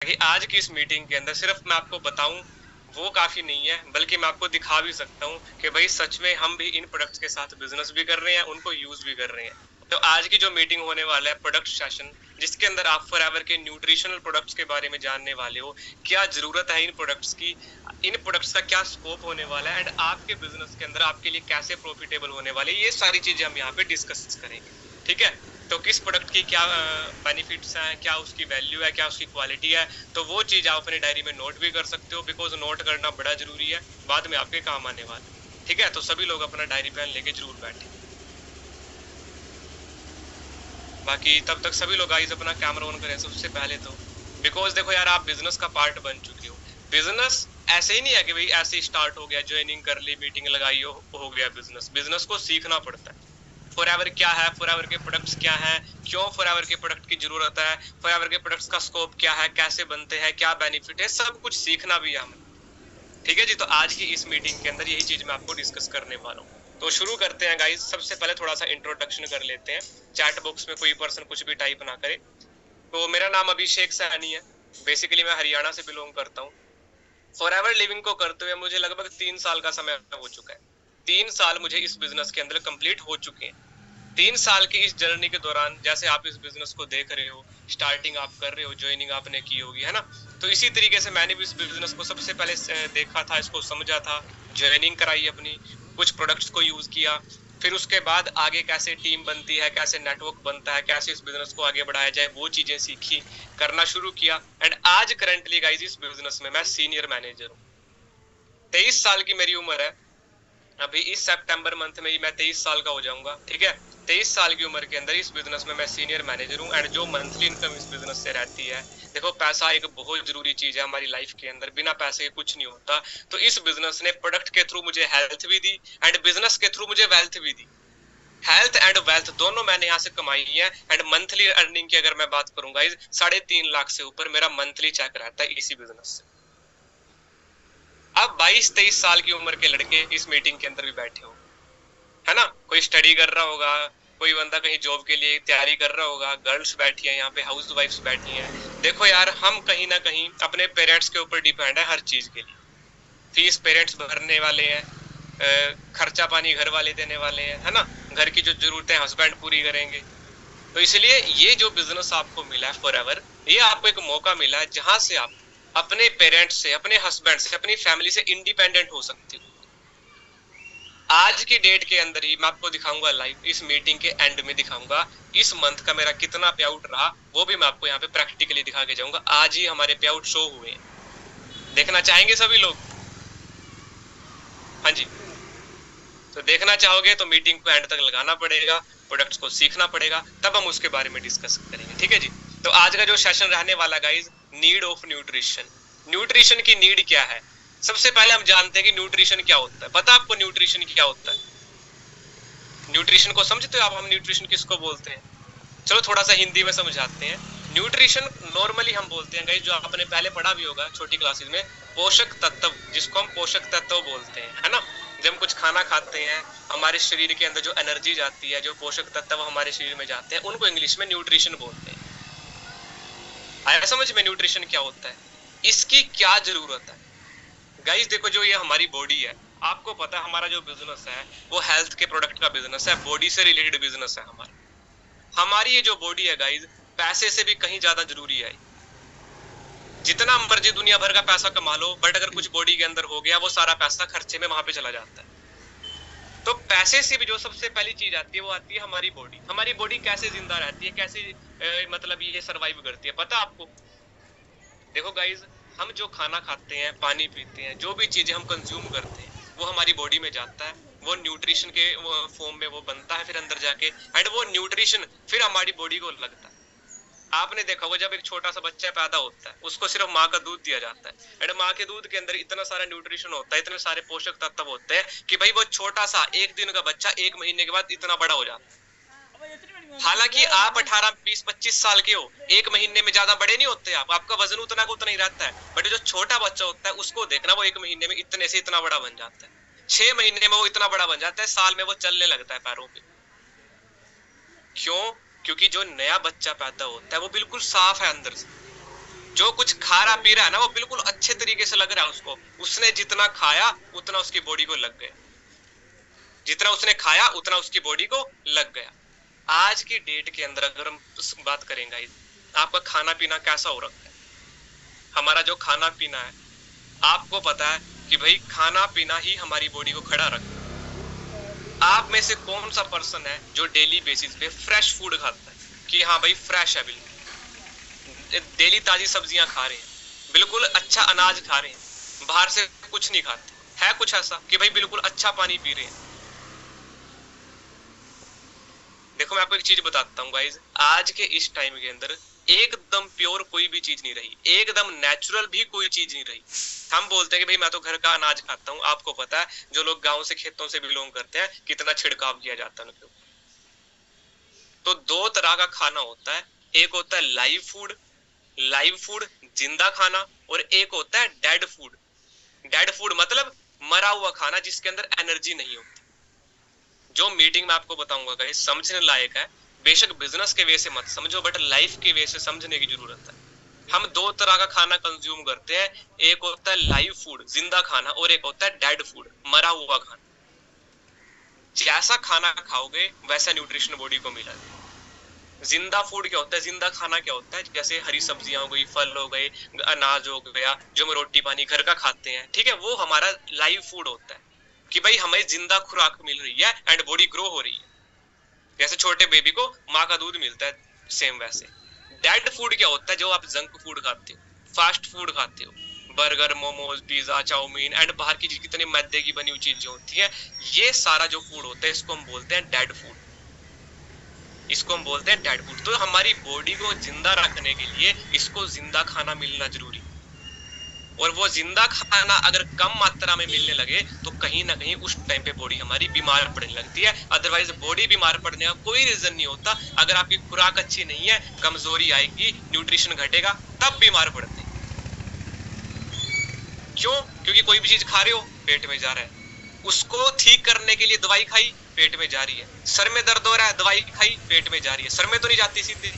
कि आज की इस मीटिंग के अंदर सिर्फ मैं आपको बताऊं वो काफी नहीं है, बल्कि मैं आपको दिखा भी सकता हूं कि भाई सच में हम भी इन प्रोडक्ट्स के साथ बिजनेस भी कर रहे हैं, उनको यूज भी कर रहे हैं। तो आज की जो मीटिंग होने वाला है प्रोडक्ट सेशन, जिसके अंदर आप फॉरएवर के न्यूट्रिशनल प्रोडक्ट्स के बारे में जानने वाले हो, क्या जरूरत है इन प्रोडक्ट्स की, इन प्रोडक्ट्स का क्या स्कोप होने वाला है, एंड आपके बिजनेस के अंदर आपके लिए कैसे प्रॉफिटेबल होने वाले, ये सारी चीजें हम यहाँ पे डिस्कस करेंगे। ठीक है, तो किस प्रोडक्ट की क्या बेनिफिट्स हैं, क्या उसकी वैल्यू है, क्या उसकी क्वालिटी है, तो वो चीज आप अपनी डायरी में नोट भी कर सकते हो, बिकॉज नोट करना बड़ा जरूरी है, बाद में आपके काम आने वाला। ठीक है, तो सभी लोग अपना डायरी पेन लेके जरूर बैठे। बाकी तब तक सभी लोग गाइस अपना कैमरा ऑन करें सबसे पहले तो, बिकॉज देखो यार आप बिजनेस का पार्ट बन चुके हो। बिजनेस ऐसे ही नहीं है कि भाई ऐसे ही स्टार्ट हो गया, ज्वाइनिंग कर ली, मीटिंग लगाई, हो गया बिजनेस। बिजनेस को सीखना पड़ता है। फॉरएवर क्या है, फॉरएवर के प्रोडक्ट्स क्या हैं, क्यों फॉरएवर के प्रोडक्ट की जरूरत है, फॉरएवर के प्रोडक्ट्स का स्कोप क्या है, कैसे बनते हैं, क्या बेनिफिट है, सब कुछ सीखना भी है हमें। ठीक है जी, तो आज की इस मीटिंग के अंदर यही चीज मैं आपको डिस्कस करने वाला हूँ। तो शुरू करते हैं गाइस। सबसे पहले थोड़ा सा इंट्रोडक्शन कर लेते हैं, चैट बॉक्स में कोई पर्सन कुछ भी टाइप ना करे। तो मेरा नाम अभिषेक सैनी है, बेसिकली मैं हरियाणा से बिलोंग करता हूँ। फॉरएवर लिविंग को करते हुए मुझे लगभग 3 साल का समय हो चुका है। 3 साल मुझे इस बिजनेस के अंदर कंप्लीट हो चुके हैं। 3 साल की इस जर्नी के दौरान, जैसे आप इस बिजनेस को देख रहे हो, स्टार्टिंग आप कर रहे हो, ज्वाइनिंग आपने की होगी, है ना, तो इसी तरीके से मैंने भी इस बिजनेस को सबसे पहले देखा था, इसको समझा था, ज्वाइनिंग कराई अपनी, कुछ प्रोडक्ट्स को यूज किया, फिर उसके बाद आगे कैसे टीम बनती है, कैसे नेटवर्क बनता है, कैसे इस बिजनेस को आगे बढ़ाया जाए, वो चीजें सीखी, करना शुरू किया, एंड आज करंटली गाइस इस बिजनेस में मैं सीनियर मैनेजर हूँ। 23 साल की मेरी उम्र है। अभी इस सितंबर मंथ में ही मैं 23 साल का हो जाऊंगा। ठीक है, 23 साल की उम्र के अंदर इस बिजनेस में मैं सीनियर मैनेजर हूँ, एंड जो मंथली इनकम इस बिजनेस से रहती है, देखो पैसा एक बहुत जरूरी चीज है हमारी लाइफ के अंदर, बिना पैसे के कुछ नहीं होता। तो इस बिजनेस ने प्रोडक्ट के थ्रू मुझे हेल्थ भी दी, एंड बिजनेस के थ्रू मुझे वेल्थ भी दी। हेल्थ एंड वेल्थ दोनों मैंने यहाँ से कमाई है, एंड मंथली अर्निंग की अगर मैं बात करूंगा, 3.5 लाख से ऊपर मेरा मंथली चेक रहता है इसी बिजनेस से। अब 22-23 साल की उम्र के लड़के इस मीटिंग के अंदर भी बैठे हो, है ना, कोई स्टडी कर रहा होगा, कोई बंदा कहीं जॉब के लिए तैयारी कर रहा होगा, गर्ल्स बैठी है यहाँ पे, हाउस वाइफ्स बैठी हैं। देखो यार हम कहीं ना कहीं अपने पेरेंट्स के ऊपर डिपेंड है हर चीज के लिए। फीस पेरेंट्स भरने वाले हैं, खर्चा पानी घर वाले देने वाले हैं, है ना, घर की जो जरूरतें हस्बैंड पूरी करेंगे। तो इसलिए ये जो बिजनेस आपको मिला है फॉरएवर, ये आपको एक मौका मिला है जहां से आप अपने पेरेंट्स से, अपने हस्बैंड से, अपनी फैमिली से इंडिपेंडेंट हो सकते हो। आज की डेट के अंदर ही मैं आपको दिखाऊंगा लाइव, इस मीटिंग के एंड में दिखाऊंगा इस मंथ का मेरा कितना पे आउट रहा, वो भी मैं आपको यहाँ पे प्रैक्टिकली दिखा के जाऊंगा। आज ही हमारे पे आउट शो हुए हैं, देखना चाहेंगे सभी लोग? हाँ जी, तो देखना चाहोगे तो मीटिंग को एंड तक लगाना पड़ेगा, प्रोडक्ट्स को सीखना पड़ेगा, तब हम उसके बारे में डिस्कस करेंगे। ठीक है जी, तो आज का जो सेशन रहने वाला guys, need of nutrition. Nutrition की नीड क्या है? सबसे पहले हम जानते हैं कि न्यूट्रिशन क्या होता है। पता आपको न्यूट्रिशन क्या होता है? न्यूट्रिशन को समझते हो आप, हम न्यूट्रिशन किसको बोलते हैं? चलो थोड़ा सा हिंदी में समझाते हैं। न्यूट्रिशन नॉर्मली हम बोलते हैं गाइस, जो आपने पहले पढ़ा भी होगा छोटी क्लासेस में, पोषक तत्व, जिसको हम पोषक तत्व बोलते हैं, है ना। जब हम कुछ खाना खाते हैं, हमारे शरीर के अंदर जो एनर्जी जाती है, जो पोषक तत्व हमारे शरीर में जाते हैं, उनको इंग्लिश में न्यूट्रिशन बोलते हैं। आया समझ में न्यूट्रिशन क्या होता है, इसकी क्या जरूरत है? गाइस देखो, जो ये हमारी बॉडी है, आपको पता है हमारा जो बिजनेस है वो हेल्थ के प्रोडक्ट का बिजनेस है, बॉडी से रिलेटेड बिजनेस है हमारा। हमारी ये जो बॉडी है गाइज, पैसे से भी कहीं ज्यादा जरूरी है। जितना मर्जी दुनिया भर का पैसा कमा लो, बट अगर कुछ बॉडी के अंदर हो गया, वो सारा पैसा खर्चे में वहां पे चला जाता है। तो पैसे से भी जो सबसे पहली चीज आती है वो आती है हमारी बॉडी। हमारी बॉडी कैसे जिंदा रहती है, कैसे मतलब ये सरवाइव करती है, पता आपको? देखो गाइज, हम जो खाना खाते हैं, पानी पीते हैं, जो भी चीजें हम कंज्यूम करते हैं, वो हमारी बॉडी में जाता है, वो न्यूट्रिशन के फॉर्म में वो बनता है फिर अंदर जाके, एंड वो न्यूट्रिशन फिर हमारी बॉडी को लगता है। आपने देखा होगा जब एक छोटा सा बच्चा पैदा होता है, उसको सिर्फ माँ का दूध दिया जाता है, एंड माँ के दूध के अंदर इतना सारा न्यूट्रिशन होता है, इतने सारे पोषक तत्व होते हैं कि भाई वो छोटा सा 1 दिन का बच्चा 1 महीने के बाद इतना बड़ा हो जाता है। हालांकि आप 18, 20, 25 साल के हो, 1 महीने में ज्यादा बड़े नहीं होते आप, आपका वजन उतना का उतना ही रहता है, बट जो छोटा बच्चा होता है उसको देखना, वो 1 महीने में इतने से इतना बड़ा बन जाता है, 6 महीने में वो इतना बड़ा बन जाता है, साल में वो चलने लगता है पैरों पे। क्यों? क्योंकि जो नया बच्चा पैदा होता है वो बिल्कुल साफ है अंदर से, जो कुछ खा रहा पी रहा है ना वो बिल्कुल अच्छे तरीके से लग रहा है उसको, उसने जितना खाया उतना उसकी बॉडी को लग गया, जितना उसने खाया उतना उसकी बॉडी को लग गया। आज की डेट के अंदर अगर हम बात करेंगे, आपका खाना पीना कैसा हो रखा है? हमारा जो खाना पीना है, आपको पता है कि भाई खाना पीना ही हमारी बॉडी को खड़ा रखता है। आप में से कौन सा पर्सन है जो डेली बेसिस पे फ्रेश फूड खाता है, कि हाँ भाई फ्रेश है, बिल्कुल डेली ताजी सब्जियां खा रहे हैं, बिल्कुल अच्छा अनाज खा रहे हैं, बाहर से कुछ नहीं खाते? है कुछ ऐसा कि भाई बिल्कुल अच्छा पानी पी रहे हैं? देखो मैं आपको एक चीज बताता हूँ गाइज, आज के इस टाइम के अंदर एकदम प्योर कोई भी चीज नहीं रही, एकदम नेचुरल भी कोई चीज नहीं रही। हम बोलते हैं कि भाई मैं तो घर का अनाज खाता हूँ, आपको पता है जो लोग गांव से खेतों से बिलोंग करते हैं कितना छिड़काव किया जाता है उनके ऊपर। तो दो तरह का खाना होता है, एक होता है लाइव फूड, लाइव फूड जिंदा खाना, और एक होता है डेड फूड। डेड फूड मतलब मरा हुआ खाना जिसके अंदर एनर्जी नहीं होती। जो मीटिंग में आपको बताऊंगा गाइस समझने लायक है, बेशक बिजनेस के वे से मत समझो बट लाइफ के वे से समझने की जरूरत है। हम दो तरह का खाना कंज्यूम करते हैं, एक होता है लाइव फूड जिंदा खाना, और एक होता है डेड फूड मरा हुआ खाना। जैसा खाना खाओगे वैसा न्यूट्रिशन बॉडी को मिला। जिंदा फूड क्या होता है, जिंदा खाना क्या होता है, जैसे हरी सब्जियां हो गई, फल हो गए, अनाज हो गया, जो हम रोटी पानी घर का खाते हैं, ठीक है, वो हमारा लाइव फूड होता है कि भाई हमें जिंदा खुराक मिल रही है एंड बॉडी ग्रो हो रही है। जैसे छोटे बेबी को माँ का दूध मिलता है, सेम वैसे। डेड फूड क्या होता है, जो आप जंक फूड खाते हो, फास्ट फूड खाते हो, burger momos pizza chowmein and बाहर की कितनी मैदे की बनी हुई चीजें होती है, ये सारा जो फूड होता है इसको हम बोलते हैं डेड फूड, इसको हम बोलते हैं डेड फूड। तो हमारी बॉडी को जिंदा रखने के लिए इसको जिंदा खाना मिलना जरूरी, और वो जिंदा खाना अगर कम मात्रा में मिलने लगे तो कहीं ना कहीं उस टाइम पे बॉडी हमारी बीमार पड़ने लगती है। अदरवाइज बॉडी बीमार पड़ने का कोई रीजन नहीं होता। अगर आपकी खुराक अच्छी नहीं है, कमजोरी आएगी, न्यूट्रिशन घटेगा, तब बीमार पड़ते हैं। क्यों? क्योंकि कोई भी चीज खा रहे हो पेट में जा रहा है, उसको ठीक करने के लिए दवाई खाई पेट में जा रही है, सर में दर्द हो रहा है दवाई खाई पेट में जा रही है, सर में तो नहीं जाती सीधे।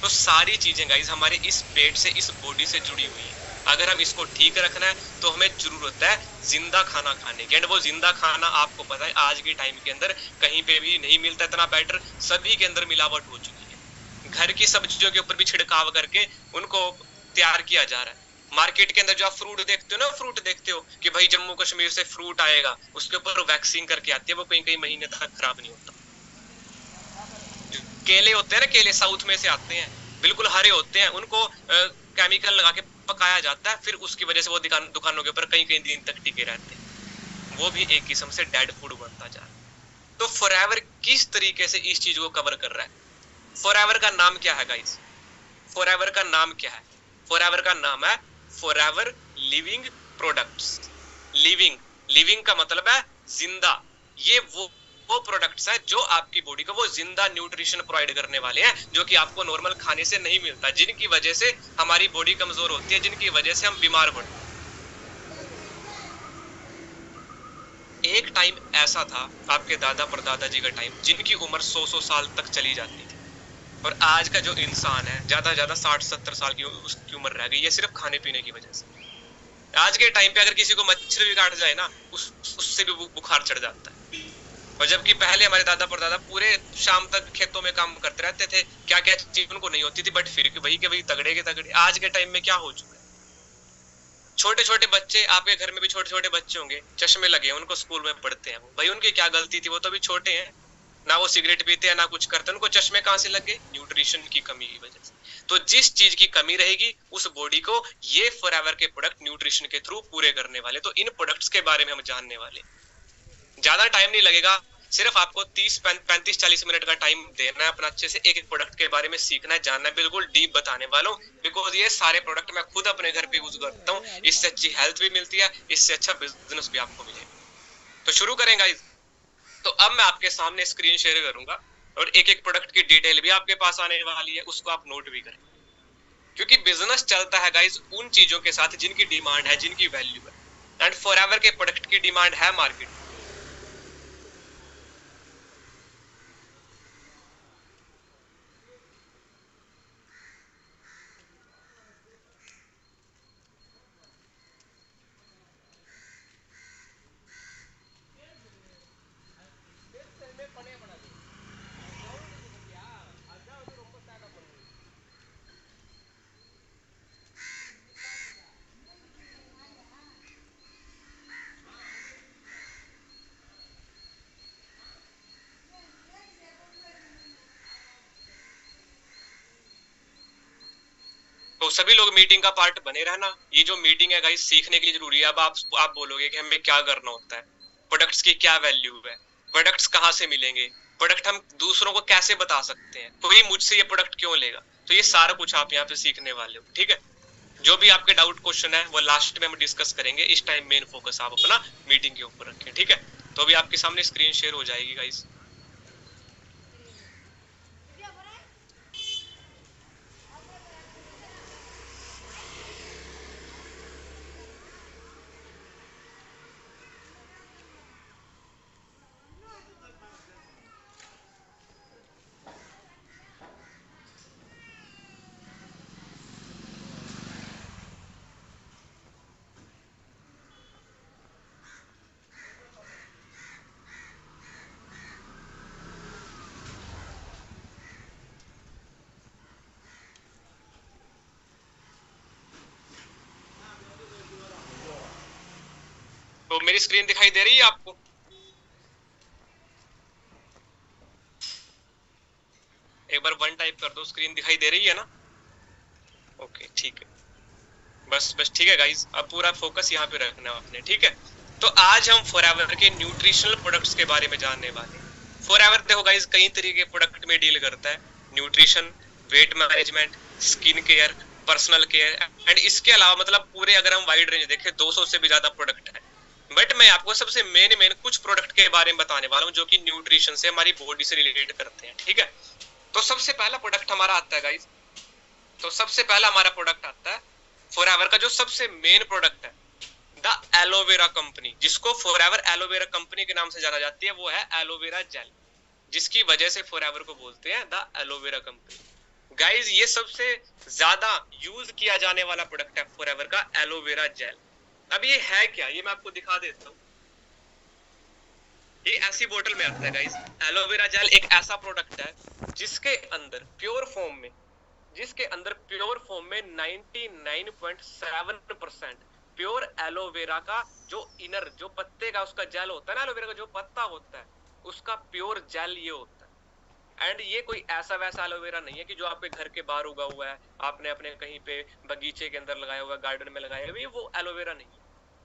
तो सारी चीजें गाइस हमारे इस पेट से इस बॉडी से जुड़ी हुई है। अगर हम इसको ठीक रखना है तो हमें जरूरत है जिंदा खाना खाने की, एंड वो जिंदा खाना आपको पता है आज के टाइम के अंदर कहीं पे भी नहीं मिलता इतना बेटर, सभी के अंदर मिलावट हो चुकी है। घर की सब्जियों के ऊपर भी छिड़काव करके उनको तैयार किया जा रहा है। मार्केट के अंदर जो आप फ्रूट देखते हो ना, फ्रूट देखते हो कि भाई जम्मू कश्मीर से फ्रूट आएगा, उसके ऊपर वैक्सीन करके आती है, वो कहीं कहीं महीने तक खराब नहीं होता। केले होते हैं ना, केले साउथ में से आते हैं, बिल्कुल हरे होते हैं, उनको केमिकल लगा के पकाया जाता है, फिर उसकी वजह से वो दुकानों के ऊपर कई कई दिन तक टिके रहते हैं। वो भी एक किस्म से डेड फूड बनता जा रहा है। तो फॉरएवर किस तरीके से इस चीज को कवर कर रहा है? फॉरएवर का नाम क्या है गाइस? फॉरएवर का नाम क्या है? फॉरएवर का नाम है forever living products. Living, living का मतलब है जिंदा। ये वो प्रोडक्ट्स हैं जो आपकी बॉडी को वो जिंदा न्यूट्रिशन प्रोवाइड करने वाले हैं, जो कि आपको नॉर्मल खाने से नहीं मिलता, जिनकी वजह से हमारी बॉडी कमजोर होती है, जिनकी वजह से हम बीमार पड़ते हैं। एक टाइम ऐसा था आपके दादा परदादा जी का टाइम, जिनकी उम्र 100-100 साल तक चली जाती थी, और आज का जो इंसान है ज्यादा ज्यादा 60-70 साल की उसकी उम्र रह गई है सिर्फ खाने पीने की वजह से। आज के टाइम पे अगर किसी को मच्छर भी काट जाए ना, उससे भी बुखार चढ़ जाता है। और जबकि पहले हमारे दादा परदादा पूरे शाम तक खेतों में काम करते रहते थे, क्या क्या चीज उनको नहीं होती थी, बट फिर वही के वही तगड़े के तगड़े। आज के टाइम में क्या हो चुका है, छोटे छोटे बच्चे, आपके घर में भी छोटे छोटे बच्चे होंगे, चश्मे लगे, उनको स्कूल में पढ़ते हैं, वो भाई उनकी क्या गलती थी, वो तो अभी छोटे हैं ना, वो सिगरेट पीते हैं ना कुछ करते हैं, उनको चश्मे कहां से लगे? न्यूट्रिशन की कमी की वजह से। तो जिस चीज की कमी रहेगी उस बॉडी को ये फॉरएवर के प्रोडक्ट न्यूट्रिशन के थ्रू पूरे करने वाले। तो इन प्रोडक्ट्स के बारे में हम जानने वाले, ज्यादा टाइम नहीं लगेगा, सिर्फ आपको 30-35-40 मिनट का टाइम देना है अपना, अच्छे से एक एक प्रोडक्ट के बारे में सीखना है, जानना है, बिल्कुल डीप बताने वालों, बिकॉज ये सारे प्रोडक्ट मैं खुद अपने घर पे यूज करता हूँ, इससे अच्छी हेल्थ भी मिलती है, इससे अच्छा बिजनेस भी आपको मिलेगा। तो शुरू करें गाइस। तो अब मैं आपके सामने स्क्रीन शेयर करूंगा और एक एक प्रोडक्ट की डिटेल भी आपके पास आने वाली है, उसको आप नोट भी करें, क्योंकि बिजनेस चलता है गाइस उन चीजों के साथ जिनकी डिमांड है, जिनकी वैल्यू है, एंड फॉरएवर के प्रोडक्ट की डिमांड है मार्केट। तो सभी लोग मीटिंग का पार्ट बने रहना। ये जो मीटिंग है गाइस सीखने के लिए जरूरी है। अब आप बोलोगे कि हमें क्या करना होता है, प्रोडक्ट्स की क्या वैल्यू है, प्रोडक्ट्स कहाँ से मिलेंगे, प्रोडक्ट हम दूसरों को कैसे बता सकते हैं, कोई मुझसे ये प्रोडक्ट क्यों लेगा, तो ये सारा कुछ आप यहाँ पे सीखने वाले हो। ठीक है, जो भी आपके डाउट क्वेश्चन है वो लास्ट में हम डिस्कस करेंगे। इस टाइम मेन फोकस आप अपना मीटिंग के ऊपर रखें। ठीक है, तो अभी आपके सामने स्क्रीन शेयर हो जाएगी गाइस। तो मेरी स्क्रीन दिखाई दे रही है आपको? एक बार वन टाइप कर दो, स्क्रीन दिखाई दे रही है ना? ओके ठीक है, बस बस ठीक है गाइस, अब पूरा फोकस यहाँ पे रखना है आपने। ठीक है, तो आज हम फॉरएवर के न्यूट्रिशनल प्रोडक्ट्स के बारे में जानने वाले हैं। फॉरएवर देखो गाइस कई तरीके के प्रोडक्ट में डील करता है, nutrition, weight management, skin care, personal care and इसके अलावा मतलब पूरे अगर हम वाइड रेंज देखें 200 से भी ज्यादा प्रोडक्ट है। बट मैं आपको सबसे मेन कुछ प्रोडक्ट के बारे में बताने वाला हूँ जो कि न्यूट्रिशन से हमारी बॉडी से रिलेटेड करते हैं। ठीक है, तो सबसे पहला प्रोडक्ट हमारा आता है गाइस, तो सबसे पहला हमारा प्रोडक्ट आता है फॉरएवर का जो सबसे मेन प्रोडक्ट है, द एलोवेरा कंपनी, जिसको फॉरएवर एलोवेरा कंपनी के नाम से जाना जाती है, वो है एलोवेरा जेल, जिसकी वजह से फॉरएवर को बोलते हैं द एलोवेरा कंपनी। गाइस ये सबसे ज्यादा यूज किया जाने वाला प्रोडक्ट है फॉरएवर का एलोवेरा जेल। अब ये है क्या, ये मैं आपको दिखा देता हूँ। ये ऐसी बोतल में आता है गाइस। एलोवेरा जेल एक ऐसा प्रोडक्ट है जिसके अंदर प्योर फॉर्म में, जिसके अंदर प्योर फॉर्म में 99.7% प्योर एलोवेरा का जो इनर जो पत्ते का उसका जेल होता है ना, एलोवेरा का जो पत्ता होता है उसका प्योर जेल ये होता है। एंड ये कोई ऐसा वैसा एलोवेरा नहीं है कि जो आपके घर के बाहर उगा हुआ है, आपने अपने कहीं पे बगीचे के अंदर लगाया हुआ, गार्डन में लगाया हुआ, वो एलोवेरा नहीं है।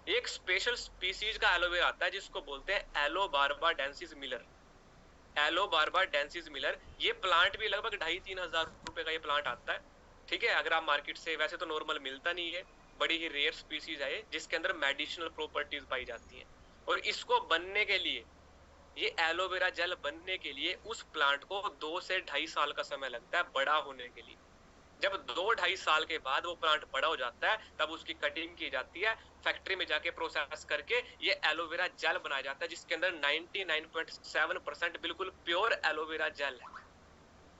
एक स्पेशल स्पीसीज का एलोवेरा आता है जिसको बोलते हैं एलो बारबा डेंसिस मिलर। एलो बारबा डेंसिस मिलर, ये प्लांट भी लगभग 2,500-3,000 रुपए का ये प्लांट आता है। ठीक है, अगर आप मार्केट से, वैसे तो नॉर्मल मिलता नहीं है, बड़ी ही रेयर स्पीसीज है जिसके अंदर मेडिसिनल प्रॉपर्टीज पाई जाती हैं। और इसको बनने के लिए, ये एलोवेरा जेल बनने के लिए उस प्लांट को 2 से 2.5 साल का समय लगता है बड़ा होने के लिए। जब 2-2.5 साल के बाद वो प्लांट बड़ा हो जाता है तब उसकी कटिंग की जाती है, फैक्ट्री में जाके प्रोसेस करके ये एलोवेरा जेल बनाया जाता है जिसके अंदर 99.7% बिल्कुल प्योर एलोवेरा जेल है।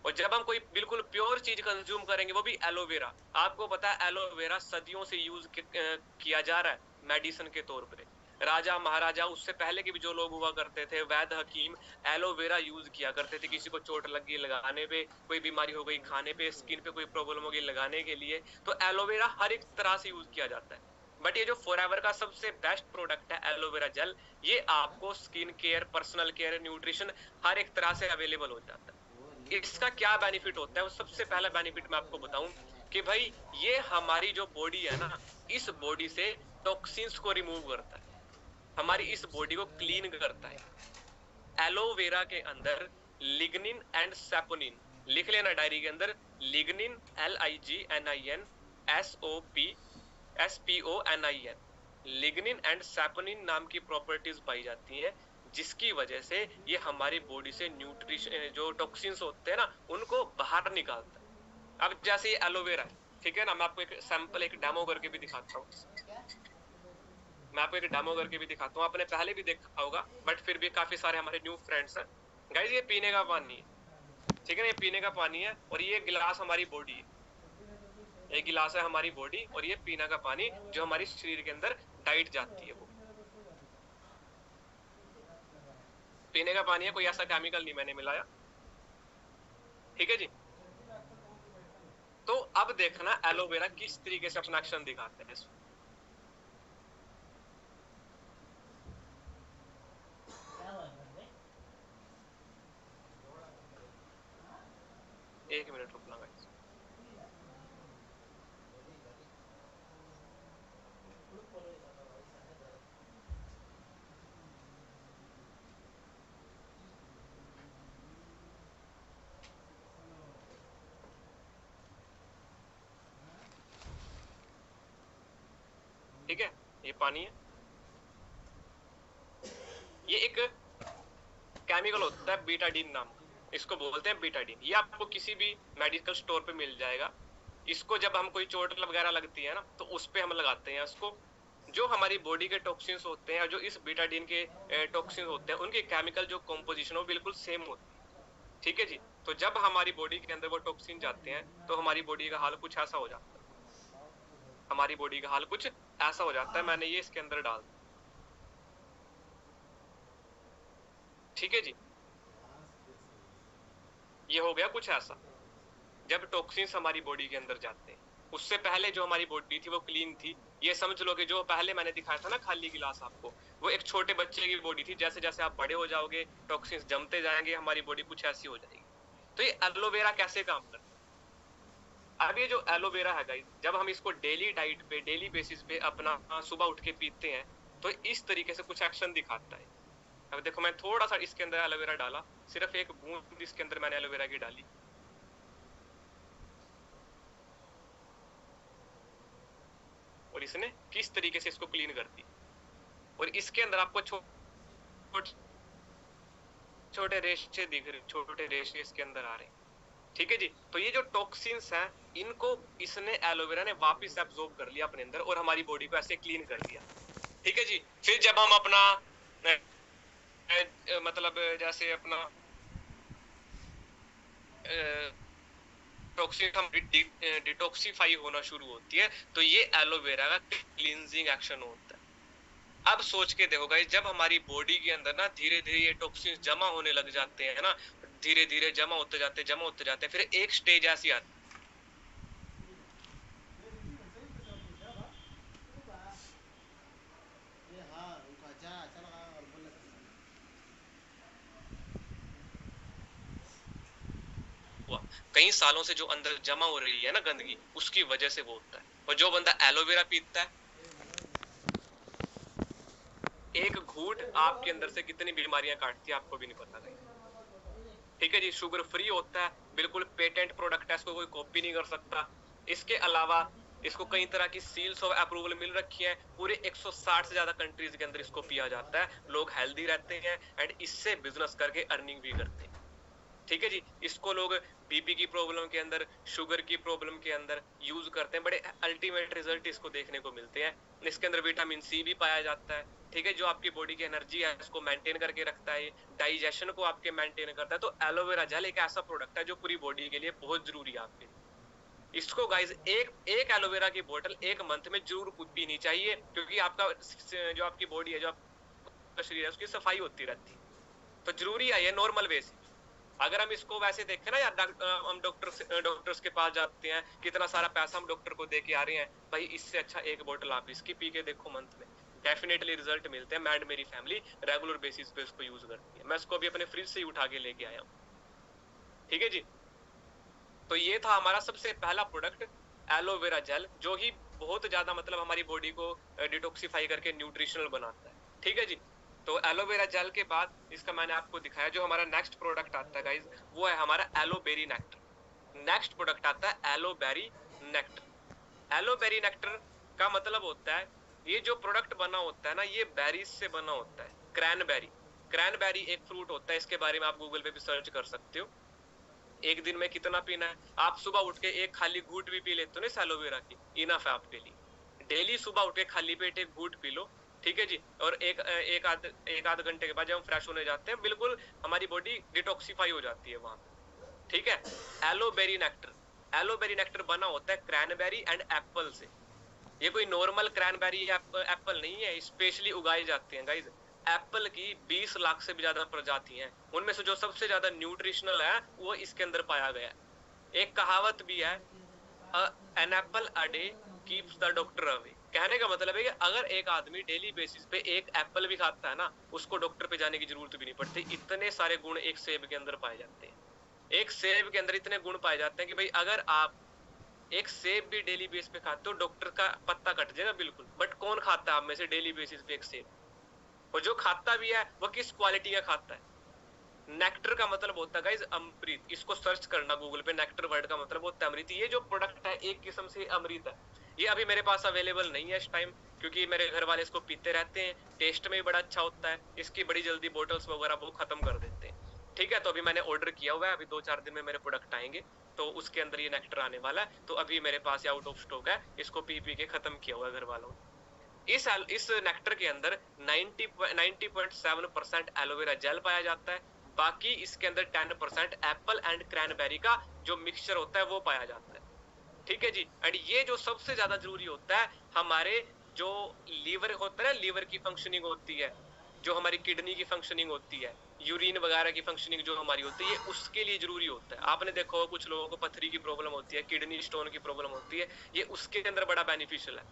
और जब हम कोई बिल्कुल प्योर चीज कंज्यूम करेंगे, वो भी एलोवेरा, आपको पता है एलोवेरा सदियों से यूज किया जा रहा है मेडिसिन के तौर पर। राजा महाराजा, उससे पहले के भी जो लोग हुआ करते थे, वैद्य हकीम, एलोवेरा यूज किया करते थे। किसी को चोट लग गई लगाने पे, कोई बीमारी हो गई खाने पे, स्किन पे कोई प्रॉब्लम हो गई लगाने के लिए, तो एलोवेरा हर एक तरह से यूज किया जाता है। बट ये जो फॉरएवर का सबसे बेस्ट प्रोडक्ट है एलोवेरा जेल, ये आपको skin care, personal care, nutrition हर एक तरह से अवेलेबल हो जाता है। इसका क्या बेनिफिट होता है, वो सबसे पहला बेनिफिट मैं आपको बताऊं कि भाई ये हमारी जो बॉडी है ना, इस बॉडी से टॉक्सिन्स को रिमूव करता है, हमारी इस बॉडी को क्लीन करता है। एलोवेरा के अंदर लिग्निन एंड सैपोनिन, लिख लेना डायरी के अंदर, lignin LIGNIN SOPSPONIN, lignin and saponin नाम की प्रॉपर्टीज पाई जाती हैं जिसकी वजह से ये हमारी बॉडी से न्यूट्रिशन जो टॉक्सिन्स होते हैं ना उनको बाहर निकालता है। अब जैसे ये एलोवेरा है, ठीक है ना, मैं आपको एक सैंपल, एक डेमो करके भी दिखाता हूँ, मैं आपको एक डेमो करके भी दिखाता हूँ। आपने पहले भी देखा होगा बट फिर भी काफी सारे हमारे न्यू फ्रेंड्स हैं। गाइस ये पीने का पानी है, ठीक है ना, ये पीने का पानी है और ये गिलास हमारी बॉडी है, ये गिलास है हमारी बॉडी और ये पीने का पानी जो हमारी शरीर के अंदर डाइट जाती है, वो पीने का पानी है, कोई ऐसा केमिकल नहीं मैंने मिलाया। ठीक है जी, तो अब देखना एलोवेरा किस तरीके से अपना एक्शन दिखाते हैं। एक मिनट रुकना गाइस। ठीक है, ये पानी है, ये एक केमिकल होता है बीटाडीन नाम का, इसको बोलते हैं बीटाडीन। ये आपको किसी भी मेडिकल स्टोर पे मिल जाएगा। इसको जब हम कोई चोट वगैरह लगती है ना, तो उस पे हम लगाते हैं इसको। जो हमारी बॉडी के टॉक्सिन्स होते हैं, जो इस बीटाडीन के टॉक्सिन्स होते हैं, उनके केमिकल जो कॉम्पोजिशन हो बिल्कुल सेम होती है। ठीक है जी। तो जब हमारी बॉडी के अंदर वो टॉक्सिन जाते हैं, तो हमारी बॉडी का हाल कुछ ऐसा हो जाता है, हमारी बॉडी का हाल कुछ ऐसा हो जाता है। मैंने ये इसके अंदर डाल दिया, ठीक है जी। ये हो गया कुछ ऐसा जब टॉक्सिन्स हमारी बॉडी के अंदर जाते हैं। उससे पहले जो हमारी बॉडी थी वो क्लीन थी। ये समझ लो कि जो पहले मैंने दिखाया था ना खाली गिलास आपको, वो एक छोटे बच्चे की बॉडी थी। जैसे जैसे आप बड़े हो जाओगे, टॉक्सिन्स जमते जाएंगे, हमारी बॉडी कुछ ऐसी हो जाएगी। तो ये एलोवेरा कैसे काम करता है? अब ये जो एलोवेरा है गाइस, जब हम इसको डेली डाइट पे, डेली बेसिस पे अपना सुबह उठ के पीते हैं, तो इस तरीके से कुछ एक्शन दिखाता है। अब देखो, मैं थोड़ा सा इसके अंदर एलोवेरा डाला, सिर्फ एक बूंद इसके अंदर मैंने एलोवेरा की डाली, और इसने किस तरीके से इसको क्लीन कर दी। और इसके अंदर आपको छोटे छोटे रेशे दिख रहे, छोटे रेशे इसके अंदर आ रहे हैं। ठीक है जी। तो ये जो टॉक्सिन्स हैं, इनको इसने, एलोवेरा ने वापस एब्जॉर्ब कर लिया अपने अंदर, और हमारी बॉडी को ऐसे क्लीन कर दिया। ठीक है जी। फिर जब हम अपना मतलब जैसे अपना टॉक्सिन हम डिटॉक्सिफाई होना शुरू होती है, तो ये एलोवेरा का क्लींजिंग एक्शन होता है। अब सोच के देखो गाइस, जब हमारी बॉडी के अंदर ना धीरे धीरे ये टॉक्सिन्स जमा होने लग जाते हैं ना, धीरे धीरे जमा होते जाते हैं, फिर एक स्टेज ऐसी आती है, कई सालों से जो अंदर जमा हो रही है ना गंदगी, उसकी वजह से वो होता है। और जो बंदा एलोवेरा पीता है, एक घूंट आपके अंदर से कितनी बीमारियां काटती है आपको भी नहीं पता नहीं। ठीक है जी। शुगर फ्री होता है, बिल्कुल पेटेंट प्रोडक्ट है, इसको कोई कॉपी नहीं कर सकता। इसके अलावा इसको कई तरह की सील्स ऑफ अप्रूवल मिल रखी है। पूरे 160 से ज्यादा कंट्रीज के अंदर इसको पिया जाता है। लोग हेल्दी रहते हैं एंड इससे बिजनेस करके अर्निंग भी करते हैं। ठीक है जी। इसको लोग बीपी की प्रॉब्लम के अंदर, शुगर की प्रॉब्लम के अंदर यूज करते हैं। बड़े अल्टीमेट रिजल्ट इसको देखने को मिलते हैं। इसके अंदर विटामिन सी भी पाया जाता है। ठीक है, जो आपकी बॉडी की एनर्जी है उसको मेंटेन करके रखता है, डाइजेशन को आपके मेंटेन करता है। तो एलोवेरा जेल एक ऐसा प्रोडक्ट है जो पूरी बॉडी के लिए बहुत जरूरी है आपके लिए। इसको गाइस एक एलोवेरा की बोतल एक मंथ में जरूर पीनी चाहिए, क्योंकि आपका जो आपकी बॉडी है, जो आपका शरीर है, उसकी सफाई होती रहती है। तो जरूरी है ये नॉर्मल वे से। अगर हम इसको वैसे देखें ना यार, हम डॉक्टर्स के पास जाते हैं, कितना सारा पैसा हम डॉक्टर को दे के आ रहे हैं भाई, इससे अच्छा एक बोतल आप इसकी पी के देखो मंथ में, डेफिनेटली रिजल्ट मिलते हैं। मैं एंड मेरी फैमिली रेगुलर बेसिस पे इसको यूज करती है। मैं इसको अभी अपने फ्रिज से ही उठा के लेके आया हूँ। ठीक है जी। तो ये था हमारा सबसे पहला प्रोडक्ट एलोवेरा जेल, जो ही बहुत ज्यादा मतलब हमारी बॉडी को डिटॉक्सिफाई करके न्यूट्रिशनल बनाता है। ठीक है जी। तो एलोवेरा जेल के बाद इसका मैंने आपको दिखाया, जो हमारा नेक्स्ट प्रोडक्ट आता है गाइज, वो है हमारा एलोबेरी नेक्टर। नेक्स्ट प्रोडक्ट आता है एलोबेरी नेक्टर। एलोबेरी नेक्टर का मतलब होता है, ये जो प्रोडक्ट बना होता है ना, ये बेरीज से बना होता है। क्रैनबेरी, क्रैनबेरी एक फ्रूट होता है, इसके बारे में आप गूगल पे भी सर्च कर सकते हो। एक दिन में कितना पीना है, आप सुबह उठ के एक खाली घूंट भी पी लेते हो ना एलोवेरा की, इनफ है आपके लिए। डेली सुबह उठ के खाली पेट एक घूंट पी लो। ठीक है जी। और एक आध घंटे के बाद जब हम फ्रेश होने जाते हैं, बिल्कुल हमारी बॉडी डिटॉक्सिफाई हो जाती है वहां पे। ठीक है। एलोबेरी नेक्टर, एलोबेरी नेक्टर बना होता है क्रैनबेरी एंड एप्पल से। ये कोई नॉर्मल क्रैनबेरी एप्पल नहीं है, स्पेशली उगाए जाते हैं गाइज। एप्पल की 20 लाख से भी ज्यादा प्रजाति हैं, उनमें से जो सबसे ज्यादा न्यूट्रिशनल है वो इसके अंदर पाया गया है। एक कहावत भी है, an apple a day keeps the doctor away. कहने का मतलब है कि अगर एक आदमी डेली बेसिस पे एक एप्पल भी खाता है ना, उसको डॉक्टर पे जाने की जरूरत भी नहीं पड़ती। इतने सारे गुण एक सेब के अंदर पाए जाते हैं। एक सेब के अंदर इतने गुण पाए जाते हैं कि भाई अगर आप एक सेब भी डेली बेस पे खाते हो, डॉक्टर का पत्ता कट जाएगा बिल्कुल। बट कौन खाता है आप में से डेली बेसिस पे एक सेब? और जो खाता भी है वो किस क्वालिटी का खाता है? नेक्टर का मतलब होता है गाइज अमृत। इसको सर्च करना गूगल पे, नेक्टर वर्ड का मतलब होता है अमृत। ये जो प्रोडक्ट है एक किस्म से अमृत है। ये अभी मेरे पास अवेलेबल नहीं है इस टाइम, क्योंकि मेरे घर वाले इसको पीते रहते हैं, टेस्ट में भी बड़ा अच्छा होता है, इसकी बड़ी जल्दी बोटल्स वगैरह वो खत्म कर देते हैं। ठीक है, तो अभी मैंने ऑर्डर किया हुआ है, अभी 2-4 दिन में मेरे प्रोडक्ट आएंगे, तो उसके अंदर ये नेक्टर आने वाला है। तो अभी मेरे पास आउट ऑफ स्टॉक है, इसको पी पी के खत्म किया हुआ है घर वालों ने। इस नेक्टर के अंदर 90.7% एलोवेरा जेल पाया जाता है, बाकी इसके अंदर 10% एप्पल एंड क्रैनबेरी का जो मिक्सचर होता है वो पाया जाता है। ठीक है जी। एंड ये जो सबसे ज्यादा जरूरी होता है, हमारे जो लीवर होता है ना, लीवर की फंक्शनिंग होती है, जो हमारी किडनी की फंक्शनिंग होती है, यूरिन वगैरह की फंक्शनिंग जो हमारी होती है, उसके लिए जरूरी होता है। आपने देखा होगा कुछ लोगों को पथरी की प्रॉब्लम होती है, किडनी स्टोन की प्रॉब्लम होती है, ये उसके अंदर बड़ा बेनिफिशियल है।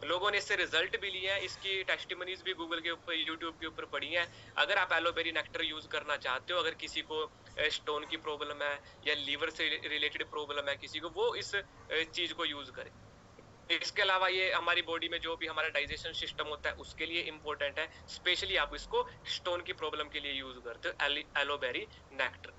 लोगों ने इससे रिजल्ट भी लिए हैं, इसकी टेस्टिमनीज भी गूगल के ऊपर, यूट्यूब के ऊपर पड़ी हैं। अगर आप एलोवेरी नेक्टर यूज करना चाहते हो, अगर किसी को स्टोन की प्रॉब्लम है या लीवर से रिलेटेड प्रॉब्लम है किसी को, वो इस चीज को यूज करे। इसके अलावा ये हमारी बॉडी में जो भी हमारा डाइजेशन सिस्टम होता है उसके लिए इंपॉर्टेंट है। स्पेशली आप इसको स्टोन की प्रॉब्लम के लिए यूज करते हो एलोवेरी नेक्टर।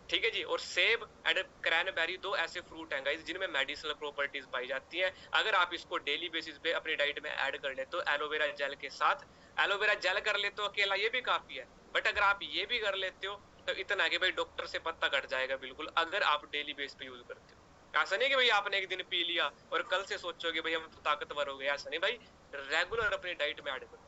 ठीक है जी। और सेब एंड क्रैनबेरी दो ऐसे फ्रूट हैं गाइस जिनमें मेडिसिनल प्रॉपर्टीज पाई जाती हैं। अगर आप इसको डेली बेसिस पे अपनी डाइट में ऐड कर लेते हो एलोवेरा जेल के साथ, एलोवेरा जेल कर लेते हो अकेला ये भी काफी है, बट अगर आप ये भी कर लेते हो तो इतना कि भाई डॉक्टर से पत्ता कट जाएगा बिल्कुल, अगर आप डेली बेस पे यूज करते हो। ऐसा नहीं कि भाई आपने एक दिन पी लिया और कल से सोचोगे भाई हम तो ताकतवर हो गए, ऐसा नहीं भाई, रेगुलर अपनी डाइट में ऐड करो।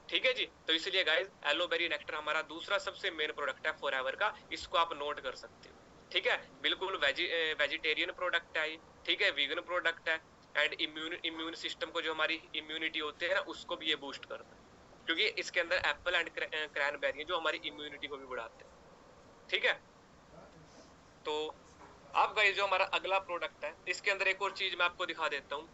ठीक है जी। तो इसलिए गाइस एलोवेरी नेक्टर हमारा दूसरा सबसे मेन प्रोडक्ट है फॉरएवर का, इसको आप नोट कर सकते हो। ठीक है, बिल्कुल वेजिटेरियन प्रोडक्ट है, ठीक है, वीगन प्रोडक्ट है, एंड इम्यून सिस्टम को, जो हमारी इम्यूनिटी होती है ना, उसको भी ये बूस्ट करता है, क्योंकि इसके अंदर एप्पल एंड क्रैनबेरी जो हमारी इम्यूनिटी को भी बढ़ाते हैं। ठीक है, तो आप गाइस जो हमारा अगला प्रोडक्ट है, इसके अंदर एक और चीज मैं आपको दिखा देता हूँ।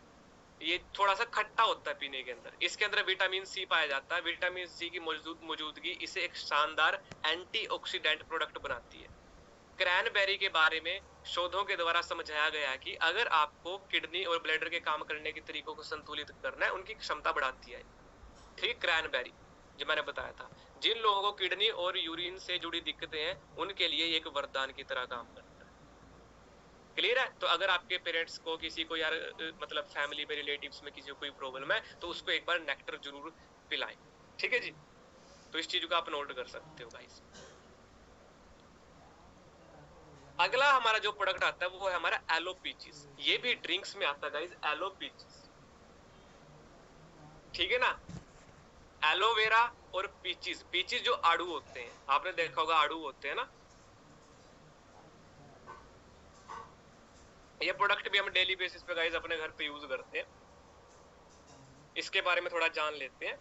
ये थोड़ा सा खट्टा होता है पीने के अंदर, इसके अंदर विटामिन सी पाया जाता है। विटामिन सी की मौजूदगी इसे एक शानदार एंटीऑक्सीडेंट प्रोडक्ट बनाती है। क्रैनबेरी के बारे में शोधों के द्वारा समझाया गया है कि अगर आपको किडनी और ब्लैडर के काम करने के तरीकों को संतुलित करना है, उनकी क्षमता बढ़ाती है। ठीक, क्रैनबेरी जो मैंने बताया था, जिन लोगों को किडनी और यूरिन से जुड़ी दिक्कतें हैं उनके लिए एक वरदान की तरह काम करता है। क्लियर है? तो अगर आपके पेरेंट्स को, किसी को यार मतलब फैमिली में, रिलेटिव्स में किसी को कोई प्रॉब्लम है, तो उसको एक बार नेक्टर जरूर पिलाएं। ठीक है जी। तो इस चीज को आप नोट कर सकते हो गाइस। अगला हमारा जो प्रोडक्ट आता है वो है हमारा एलो पीचेस। ये भी ड्रिंक्स में आता है गाइस, एलो पीचेस। ठीक है ना, एलोवेरा और पीचेस। पीचेस जो आड़ू होते हैं, आपने देखा होगा आड़ू होते हैं ना, ये प्रोडक्ट भी हम डेली बेसिस पे गाइस अपने घर पे यूज करते हैं। इसके बारे में थोड़ा जान लेते हैं।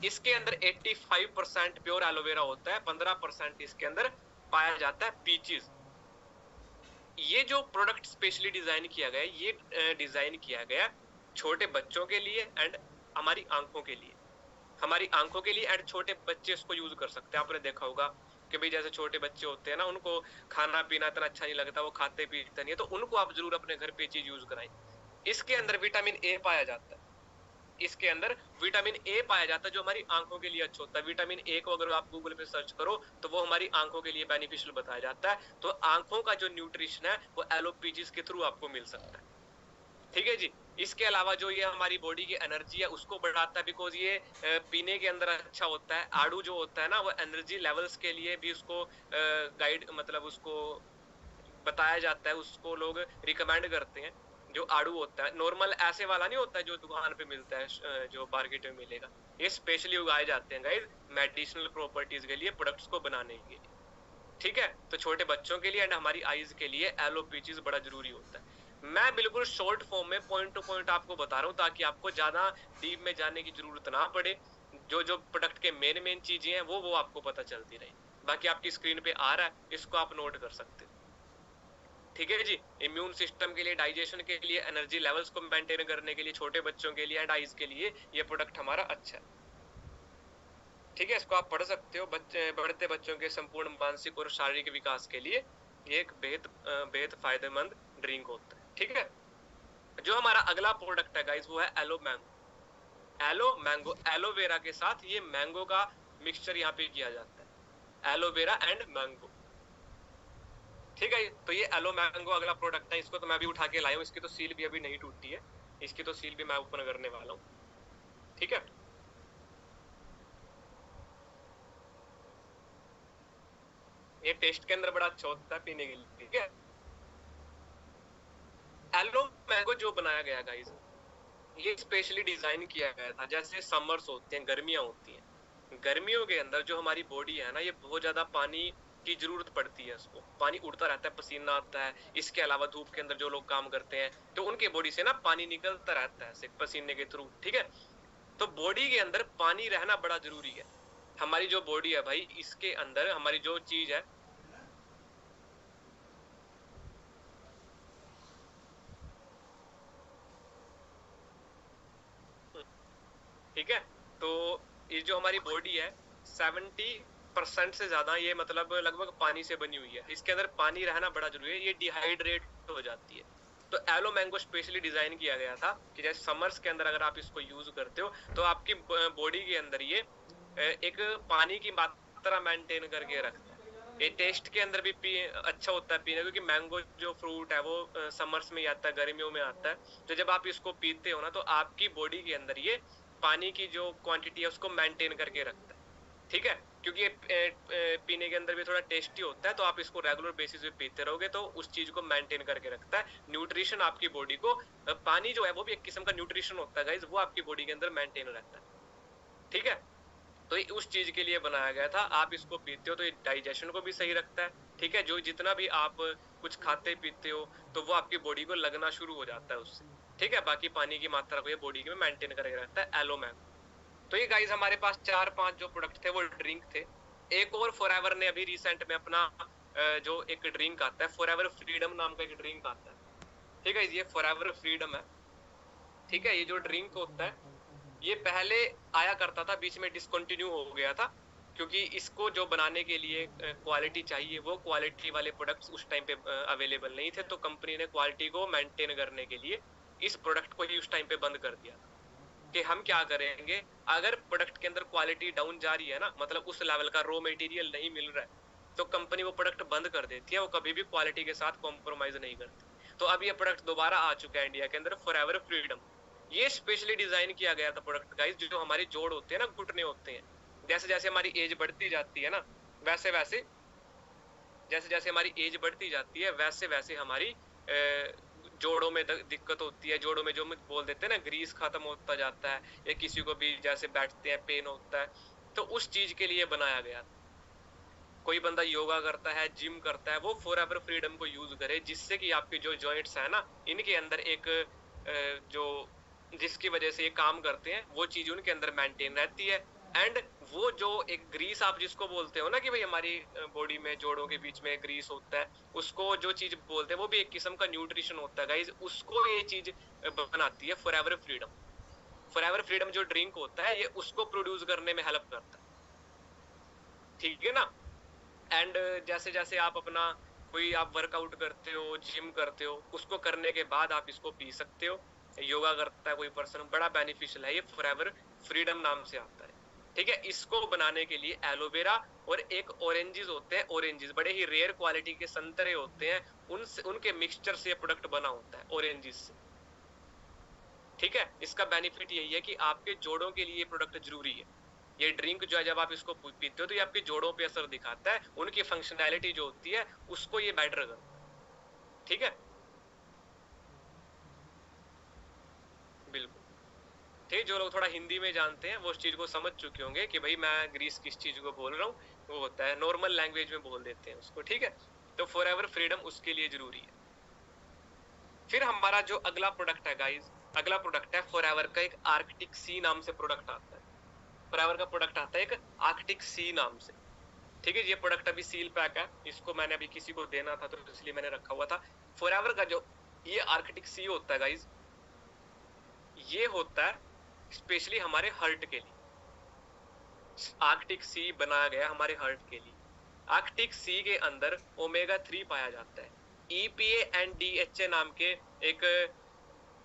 इसके अंदर 85% प्योर एलोवेरा होता है, 15% इसके अंदर पाया जाता है पीचेस। ये जो प्रोडक्ट स्पेशली डिजाइन किया गया है, ये डिजाइन किया गया छोटे बच्चों के लिए एंड हमारी आंखों के लिए। हमारी आंखों के लिए एंड छोटे बच्चे इसको यूज कर सकते हैं। आपने देखा होगा कि भाई जैसे छोटे बच्चे होते हैं ना, उनको खाना पीना इतना अच्छा नहीं लगता, वो खाते पीते नहीं है, तो उनको आप जरूर अपने घर पे चीज यूज कराएं। इसके अंदर विटामिन ए पाया जाता है। इसके अंदर विटामिन ए पाया जाता है जो हमारी आंखों के लिए अच्छा होता है। विटामिन ए को अगर आप गूगल पे सर्च करो तो वो हमारी आंखों के लिए बेनिफिशियल बताया जाता है। तो आंखों का जो न्यूट्रिशन है वो एलोपीजीज के थ्रू आपको मिल सकता है। ठीक है जी। इसके अलावा जो ये हमारी बॉडी की एनर्जी है उसको बढ़ाता है, बिकॉज ये पीने के अंदर अच्छा होता है। आड़ू जो होता है ना, वो एनर्जी लेवल्स के लिए भी उसको गाइड, मतलब उसको बताया जाता है, उसको लोग रिकमेंड करते हैं। जो आड़ू होता है नॉर्मल ऐसे वाला नहीं होता है जो दुकान पे मिलता है, जो मार्केट में मिलेगा। ये स्पेशली उगाए जाते हैं गाइस मेडिसिनल प्रॉपर्टीज के लिए, प्रोडक्ट्स को बनाने के लिए। ठीक है, तो छोटे बच्चों के लिए एंड हमारी आईज के लिए एलोपीचीज बड़ा जरूरी होता है। मैं बिल्कुल शॉर्ट फॉर्म में पॉइंट टू पॉइंट आपको बता रहा हूँ ताकि आपको ज्यादा डीप में जाने की जरूरत ना पड़े। जो जो प्रोडक्ट के मेन चीजें हैं वो आपको पता चलती रहे। बाकी आपकी स्क्रीन पे आ रहा है, इसको आप नोट कर सकते हो। ठीक है जी। इम्यून सिस्टम के लिए, डाइजेशन के लिए, एनर्जी लेवल्स को मेंटेन करने के लिए, छोटे बच्चों के लिए एंड आइज के लिए ये प्रोडक्ट हमारा अच्छा है। ठीक है, इसको आप पढ़ सकते हो। बढ़ते बच्चों के संपूर्ण मानसिक और शारीरिक विकास के लिए ये एक बेहद फायदेमंद ड्रिंक होता है। ठीक है, जो हमारा अगला प्रोडक्ट है गाइस वो है aloe mango. Aloe mango, aloe vera के साथ ये मैंगो का मिक्सचर यहाँ पे किया जाता है, एलोवेरा एंड मैंगो। ठीक है। तो ये एलो मैंगो अगला प्रोडक्ट है, इसको तो मैं भी उठा के लाया हूँ, इसकी तो सील भी अभी नहीं टूटी है, इसकी तो सील भी मैं ओपन करने वाला हूँ। ठीक है, ये टेस्ट के अंदर बड़ा अच्छा होता है पीने के लिए। ठीक है, एलो मैंगो जो बनाया गया गाइस, ये स्पेशली डिजाइन किया गया था, जैसे समर्स होते हैं, गर्मियां होती हैं, गर्मियों के अंदर जो हमारी बॉडी है ना, ये बहुत ज्यादा पानी की जरूरत पड़ती है, उसको पानी उड़ता रहता है, पसीना आता है, इसके अलावा धूप के अंदर जो लोग काम करते हैं तो उनके बॉडी से ना पानी निकलता रहता है पसीने के थ्रू। ठीक है, तो बॉडी के अंदर पानी रहना बड़ा जरूरी है। हमारी जो बॉडी है भाई, इसके अंदर हमारी जो चीज है, ठीक है, तो ये जो हमारी बॉडी है 70% से ज्यादा ये मतलब लगभग पानी से बनी हुई है, इसके अंदर पानी रहना बड़ा जरूरी है, ये डिहाइड्रेट हो जाती है। तो एलो मैंगो स्पेशली डिजाइन किया गया था कि जैसे समर्स के अंदर अगर आप इसको यूज करते हो तो आपकी बॉडी के अंदर ये एक पानी की मात्रा मेंटेन करके रखता है। ये टेस्ट के अंदर भी अच्छा होता है पीने, क्योंकि मैंगो जो फ्रूट है वो समर्स में ही आता है, गर्मियों में आता है। तो जब आप इसको पीते हो ना, तो आपकी बॉडी के अंदर ये पानी की जो क्वांटिटी है उसको मेंटेन करके रखता है। ठीक है, क्योंकि ये पीने के अंदर भी थोड़ा टेस्टी होता है, तो आप इसको रेगुलर बेसिस पे पीते रहोगे तो उस चीज को मेंटेन करके रखता है। न्यूट्रिशन आपकी बॉडी को, पानी जो है वो भी एक किस्म का न्यूट्रिशन होता है गाइस, वो आपकी बॉडी के अंदर मेंटेन रहता है। ठीक है, तो ये उस चीज के लिए बनाया गया था, आप इसको पीते हो तो ये डाइजेशन को भी सही रखता है। ठीक है, जो जितना भी आप कुछ खाते पीते हो तो वो आपकी बॉडी को लगना शुरू हो जाता है उससे। ठीक है, बाकी पानी की मात्रा को ये बॉडी में मेंटेन करके रखता है एलो मैंगो। तो ये गाइस हमारे पास 4-5 जो प्रोडक्ट थे वो ड्रिंक थे। एक और फॉरएवर ने अभी रिसेंट में अपना जो एक ड्रिंक आता है, फॉरएवर फ्रीडम नाम का एक ड्रिंक आता है। ठीक है, ये फॉरएवर फ्रीडम है। ठीक है, ये जो ड्रिंक होता है, ये पहले आया करता था, बीच में डिसकंटिन्यू हो गया था, क्योंकि इसको जो बनाने के लिए क्वालिटी चाहिए, वो क्वालिटी वाले प्रोडक्ट्स उस टाइम पे अवेलेबल नहीं थे, तो कंपनी ने क्वालिटी को मेंटेन करने के लिए इस प्रोडक्ट को ही उस टाइम पे बंद कर दिया था। कि हम क्या करेंगे, अगर प्रोडक्ट के अंदर क्वालिटी डाउन जा रही है ना, मतलब उस लेवल का रॉ मटेरियल नहीं मिल रहा है, तो कंपनी वो प्रोडक्ट बंद कर देती है, वो कभी भी क्वालिटी के साथ कॉम्प्रोमाइज नहीं करती। तो अब ये प्रोडक्ट दोबारा आ चुका है इंडिया के अंदर, फॉरएवर फ्रीडम। ये स्पेशली डिजाइन किया गया था प्रोडक्ट गाइस, जो हमारे जोड़ होते हैं ना, घुटने होते हैं, जैसे जैसे हमारी एज बढ़ती जाती है ना, वैसे वैसे जैसे जैसे हमारी एज बढ़ती जाती है वैसे वैसे हमारी जोड़ों में दिक्कत होती है, जोड़ों में जो हम बोल देते हैं ना, ग्रीस खत्म होता जाता है, या किसी को भी जैसे बैठते हैं पेन होता है, तो उस चीज के लिए बनाया गया था। कोई बंदा योगा करता है, जिम करता है, वो फॉरएवर फ्रीडम को यूज करे, जिससे कि आपके जो जॉइंट्स है ना, इनके अंदर एक जो जिसकी वजह से ये काम करते हैं, वो चीज उनके अंदर मेंटेन रहती है। एंड वो जो एक ग्रीस आप जिसको बोलते हो ना कि भाई हमारी बॉडी में जोड़ों के बीच में ग्रीस होता है, उसको जो चीज बोलते हैं वो भी एक किस्म का न्यूट्रिशन होता है गाइज, उसको ये चीज बनाती है फॉरएवर फ्रीडम। फॉरएवर फ्रीडम जो ड्रिंक होता है, ये उसको प्रोड्यूस करने में हेल्प करता है। ठीक है ना। एंड जैसे जैसे आप अपना कोई आप वर्कआउट करते हो, जिम करते हो, उसको करने के बाद आप इसको पी सकते हो। योगा करता है कोई पर्सन, बड़ा बेनिफिशियल है ये, फॉरएवर फ्रीडम नाम से आता है। ठीक है, इसको बनाने के लिए एलोवेरा और एक ऑरेंजेस होते हैं, ऑरेंजेस बड़े ही रेयर क्वालिटी के संतरे होते हैं, उनसे उनके मिक्सचर से ये प्रोडक्ट बना होता है, ऑरेंजेस से। ठीक है, इसका बेनिफिट यही है कि आपके जोड़ों के लिए ये प्रोडक्ट जरूरी है। ये ड्रिंक जो है, जब आप इसको पीते हो तो ये आपके जोड़ों पे असर दिखाता है, उनकी फंक्शनैलिटी जो होती है उसको ये बेटर करता है। ठीक है, बिल्कुल। ठीक है, जो लोग थोड़ा हिंदी में जानते हैं वो उस चीज को समझ चुके होंगे कि भाई मैं ग्रीस किस चीज को बोल रहा हूँ, वो होता है नॉर्मल लैंग्वेज में बोल देते हैं उसको। ठीक है, तो फॉरएवर फ्रीडम उसके लिए जरूरी है। फिर हमारा जो अगला प्रोडक्ट है गाइज, अगला प्रोडक्ट है फॉरएवर का एक आर्कटिक सी नाम से प्रोडक्ट आता है। फॉरएवर का प्रोडक्ट आता है एक आर्कटिक सी नाम से। ठीक है, ये प्रोडक्ट अभी सील पैक है, इसको मैंने अभी किसी को देना था तो इसलिए मैंने रखा हुआ था। फॉरएवर का जो ये आर्कटिक सी होता है गाइज, ये होता है स्पेशली हमारे हार्ट के लिए। आर्कटिक सी बनाया गया हमारे हार्ट के लिए। आर्कटिक सी के अंदर ओमेगा 3 पाया जाता है। ईपीए एंड डीएचए नाम के एक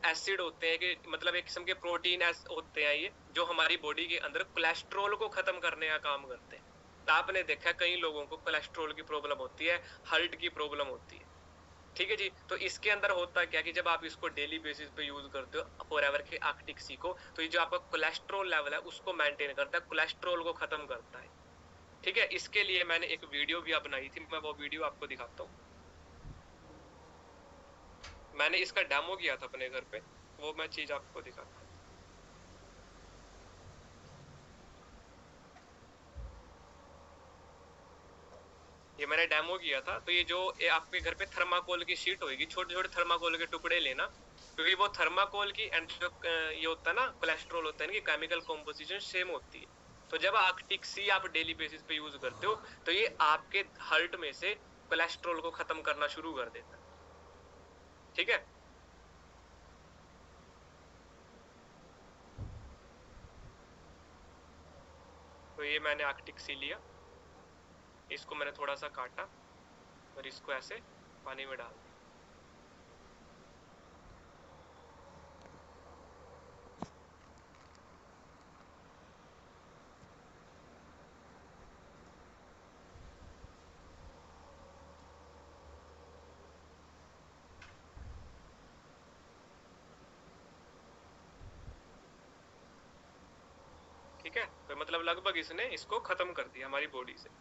एसिड होते हैं, कि मतलब एक किस्म के प्रोटीन होते हैं ये, जो हमारी बॉडी के अंदर कोलेस्ट्रॉल को खत्म करने का काम करते हैं। आपने देखा कई लोगों को कोलेस्ट्रॉल की प्रॉब्लम होती है, हार्ट की प्रॉब्लम होती है, ठीक है जी। तो इसके अंदर होता क्या कि जब आप इसको डेली बेसिस पे यूज करते हो फॉरएवर के आर्कटिक सी को, तो ये जो आपका कोलेस्ट्रॉल लेवल है उसको मेंटेन करता है, कोलेस्ट्रॉल को खत्म करता है, ठीक है। इसके लिए मैंने एक वीडियो भी बनाई थी, मैं वो वीडियो आपको दिखाता हूँ। मैंने इसका डेमो किया था अपने घर पे, वो मैं चीज आपको दिखाता हूँ। ये मैंने डेमो किया था। तो ये आपके घर पे थर्माकोल की शीट होगी, छोटे छोटे थर्माकोल के टुकड़े लेना, क्योंकि वो थर्माकोल की एंड जो ये होता है ना कोलेस्ट्रॉल होता है, इनकी केमिकल कॉम्पोजिशन सेम होती है। तो जब आर्कटिक सी आप डेली बेसिस पे यूज करते हो, तो ये आपके हार्ट में से कोलेस्ट्रॉल को खत्म करना शुरू कर देता है, ठीक है। तो ये मैंने आर्कटिक सी लिया, इसको मैंने थोड़ा सा काटा और इसको ऐसे पानी में डाल दिया। ठीक है, तो मतलब लगभग इसने इसको खत्म कर दिया हमारी बॉडी से।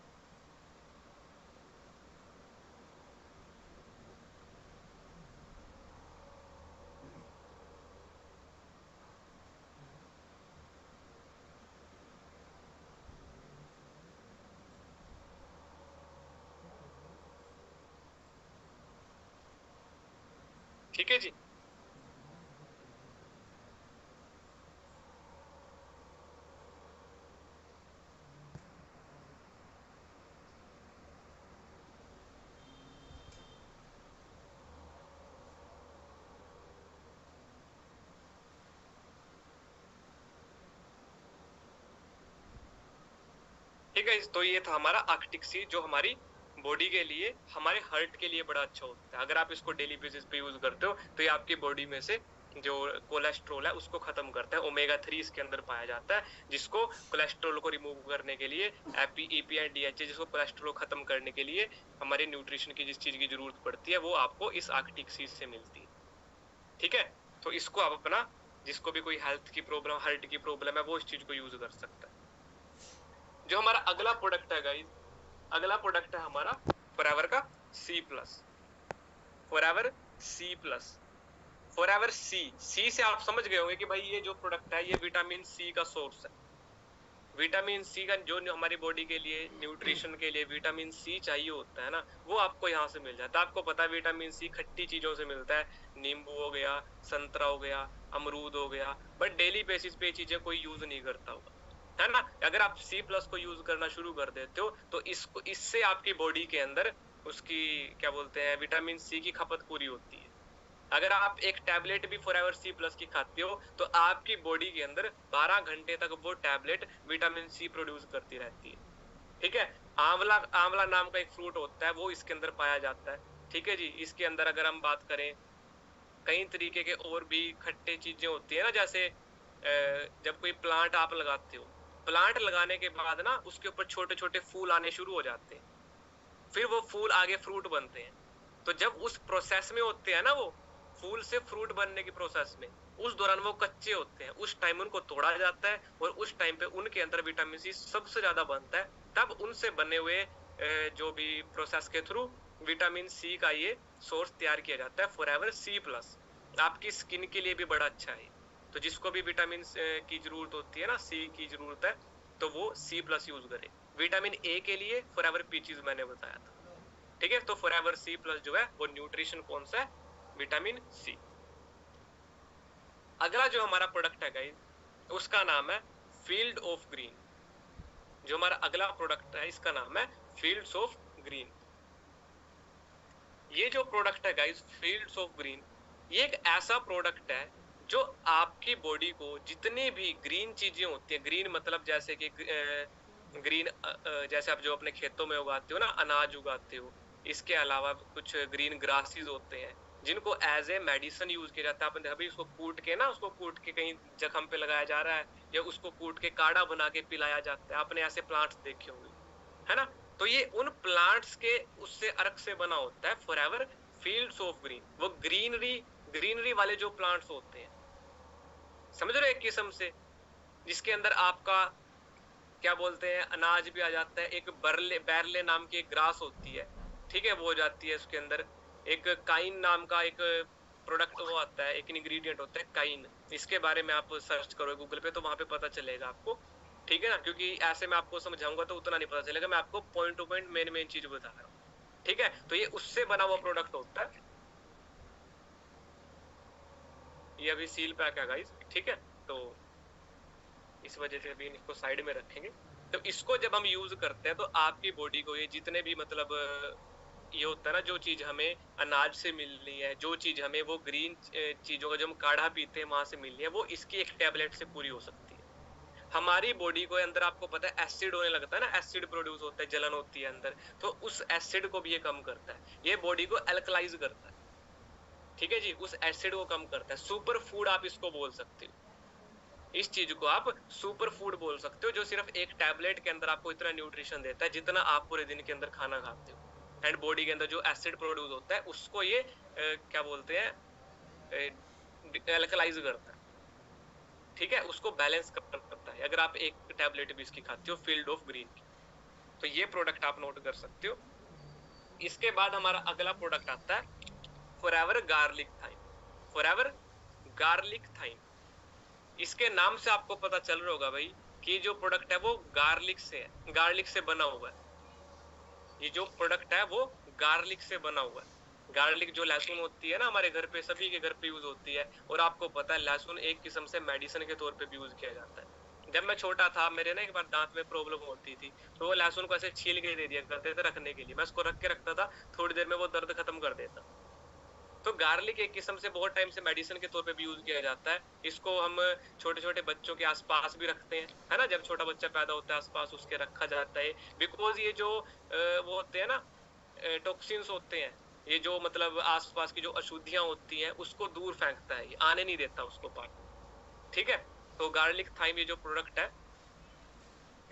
ठीक है जी। ठीक है, तो ये था हमारा आर्कटिक सी, जो हमारी बॉडी के लिए, हमारे हार्ट के लिए बड़ा अच्छा होता है। अगर आप इसको डेली बेसिस पे यूज करते हो, तो ये आपकी बॉडी में से जो कोलेस्ट्रॉल है उसको खत्म करता है। ओमेगा 3 इसके अंदर पाया जाता है, जिसको कोलेस्ट्रॉल को रिमूव करने के लिए एपी ईपी एंड डीएचए, जिसको कोलेस्ट्रॉल खत्म करने के लिए हमारे न्यूट्रिशन की जिस चीज की जरूरत पड़ती है, वो आपको इस आर्कटिक सी से मिलती है, ठीक है। तो इसको आप अपना, जिसको भी कोई हेल्थ की प्रॉब्लम, हार्ट की प्रॉब्लम है, वो इस चीज को यूज कर सकता है। जो हमारा अगला प्रोडक्ट है गाइस, अगला प्रोडक्ट है हमारा फॉरएवर का C+। Forever C+। फॉरएवर सी से आप समझ गए होंगे कि भाई ये जो प्रोडक्ट है ये विटामिन सी का सोर्स है। विटामिन सी का जो हमारी बॉडी के लिए, न्यूट्रिशन के लिए विटामिन सी चाहिए होता है ना, वो आपको यहाँ से मिल जाता है। आपको पता है विटामिन सी खट्टी चीजों से मिलता है, नींबू हो गया, संतरा हो गया, अमरूद हो गया, बट डेली बेसिस पे ये चीजें कोई यूज नहीं करता होगा, है ना। अगर आप C+ को यूज करना शुरू कर देते हो, तो इससे आपकी बॉडी के अंदर उसकी क्या बोलते हैं, विटामिन सी की खपत पूरी होती है। अगर आप एक टैबलेट भी फॉरएवर C+ की खाते हो, तो आपकी बॉडी के अंदर 12 घंटे तक वो टैबलेट विटामिन सी प्रोड्यूस करती रहती है, ठीक है। आंवला, आंवला नाम का एक फ्रूट होता है, वो इसके अंदर पाया जाता है, ठीक है जी। इसके अंदर अगर हम बात करें, कई तरीके के और भी खट्टे चीजें होती है ना, जैसे जब कोई प्लांट आप लगाते हो, प्लांट लगाने के बाद ना उसके ऊपर छोटे छोटे फूल आने शुरू हो जाते हैं, फिर वो फूल आगे फ्रूट बनते हैं। तो जब उस प्रोसेस में होते हैं ना, वो फूल से फ्रूट बनने की प्रोसेस में, उस दौरान वो कच्चे होते हैं, उस टाइम उनको तोड़ा जाता है और उस टाइम पे उनके अंदर विटामिन सी सबसे ज्यादा बनता है। तब उनसे बने हुए जो भी प्रोसेस के थ्रू विटामिन सी का ये सोर्स तैयार किया जाता है, फॉरएवर C+। आपकी स्किन के लिए भी बड़ा अच्छा है। तो जिसको भी विटामिन की जरूरत होती है ना, सी की जरूरत है, तो वो C+ यूज करे। विटामिन ए के लिए फॉरएवर पीचीज मैंने बताया था, ठीक है। तो फॉरएवर C+ जो है वो न्यूट्रिशन कौन सा है, विटामिन सी। अगला जो हमारा प्रोडक्ट है गाइस, उसका नाम है फील्ड ऑफ ग्रीन। जो हमारा अगला प्रोडक्ट है इसका नाम है फील्ड्स ऑफ ग्रीन। ये जो प्रोडक्ट है गाइस, फील्ड्स ऑफ ग्रीन, ये एक ऐसा प्रोडक्ट है जो आपकी बॉडी को जितनी भी ग्रीन चीजें होती है, ग्रीन मतलब जैसे कि ग्रीन, जैसे आप जो अपने खेतों में उगाते हो ना, अनाज उगाते हो, इसके अलावा कुछ ग्रीन ग्रासेस होते हैं जिनको एज ए मेडिसिन यूज किया जाता है। आपने अभी उसको कूट के ना, उसको कूट के कहीं जख्म पे लगाया जा रहा है, या उसको कूट के काढ़ा बना के पिलाया जाता है। आपने ऐसे प्लांट्स देखे होंगे, है ना। तो ये उन प्लांट्स के उससे अर्क से बना होता है फॉरएवर फील्ड्स ऑफ ग्रीन। वो ग्रीनरी ग्रीनरी वाले जो प्लांट्स होते हैं, समझ रहे हो, एक किस्म से जिसके अंदर आपका क्या बोलते हैं अनाज भी आ जाता है। एक बरले बैरले नाम की एक ग्रास होती है, ठीक है, वो हो जाती है उसके अंदर। एक काइन नाम का एक प्रोडक्ट वो आता है, एक इंग्रेडिएंट होता है काइन। इसके बारे में आप सर्च करो गूगल पे तो वहां पे पता चलेगा आपको, ठीक है ना। क्योंकि ऐसे मैं आपको समझाऊंगा तो उतना नहीं पता चलेगा, मैं आपको point two point main main चीज बता रहा हूँ, ठीक है। तो ये उससे बना हुआ प्रोडक्ट होता है। ये अभी सील पैक है गाइस, ठीक है। तो इस वजह से अभी इसको साइड में रखेंगे। तो इसको जब हम यूज करते हैं तो आपकी बॉडी को ये जितने भी मतलब ये होता है ना, जो चीज हमें अनाज से मिलनी है, जो चीज हमें वो ग्रीन चीजों का जो हम काढ़ा पीते हैं वहां से मिलनी है, वो इसकी एक टेबलेट से पूरी हो सकती है। हमारी बॉडी को अंदर आपको पता है एसिड होने लगता है ना, एसिड प्रोड्यूस होता है, जलन होती है अंदर, तो उस एसिड को भी ये कम करता है। ये बॉडी को एल्कलाइज करता है, ठीक है जी, उस एसिड को कम करता है। सुपर फूड आप इसको बोल सकते हो, इस चीज को आप सुपर फूड बोल सकते हो, जो सिर्फ एक टैबलेट के अंदर आपको इतना न्यूट्रिशन देता है जितना आप पूरे दिन के अंदर खाना खाते हो। एंड बॉडी के अंदर जो एसिड प्रोड्यूस होता है उसको ये क्या बोलते हैं एल्कलाइज करता है, ठीक है, उसको बैलेंस करता है। अगर आप एक टैबलेट भी इसकी खाते हो फील्ड ऑफ ग्रीन की, तो ये प्रोडक्ट आप नोट कर सकते हो। इसके बाद हमारा अगला प्रोडक्ट आता है forever garlic thyme. Forever garlic thyme, इसके नाम से आपको पता चल रहा होगा भाई कि जो प्रोडक्ट है वो गार्लिक से है, गार्लिक से बना हुआ है। ये जो प्रोडक्ट है वो गार्लिक से बना हुआ है। गार्लिक जो लहसुन होती है ना, हमारे घर पे सभी के घर पे यूज होती है। और आपको पता है लहसुन एक किस्म से मेडिसिन के तौर पे भी यूज किया जाता है। जब मैं छोटा था मेरे ना एक बार दांत में प्रॉब्लम होती थी, तो वो लहसुन को ऐसे छील के दे दिया करते थे रखने के लिए, मैं उसको रख के रखता था, थोड़ी देर में वो दर्द खत्म कर देता। तो गार्लिक एक किस्म से बहुत टाइम से मेडिसिन के तौर पे भी यूज किया जाता है। इसको हम छोटे छोटे बच्चों के आसपास भी रखते हैं, है ना, जब छोटा बच्चा पैदा होता है आसपास उसके रखा जाता है। बिकॉज ये जो वो होते हैं ना टॉक्सिन्स होते हैं, ये जो मतलब आसपास की जो अशुद्धियां होती हैं उसको दूर फेंकता है, ये आने नहीं देता उसको पास, ठीक है। तो गार्लिक थाइम ये जो प्रोडक्ट है,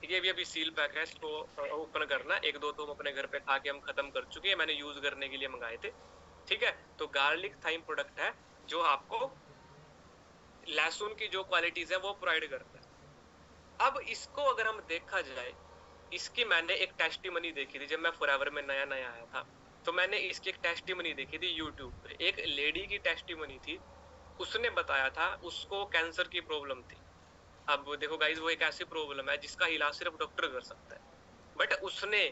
ये भी अभी सील पैक है, इसको ओपन करना। एक दो तो हम अपने घर पे खा के हम खत्म कर चुके हैं, मैंने यूज करने के लिए मंगाए थे, ठीक है। तो गार्लिक थाइम प्रोडक्ट है जो आपको लहसुन की जो क्वालिटीज है वो प्रोवाइड करता है। अब इसको अगर हम देखा जाए, इसकी मैंने एक टेस्टिमनी देखी थी जब मैं फॉरएवर में नया नया आया था। तो मैंने इसकी एक टेस्टिमनी देखी थी यूट्यूब पे, एक लेडी की टेस्टिमनी थी। उसने बताया था उसको कैंसर की प्रॉब्लम थी। अब देखो गाइज, वो एक ऐसी प्रॉब्लम है जिसका इलाज सिर्फ डॉक्टर कर सकता है। बट उसने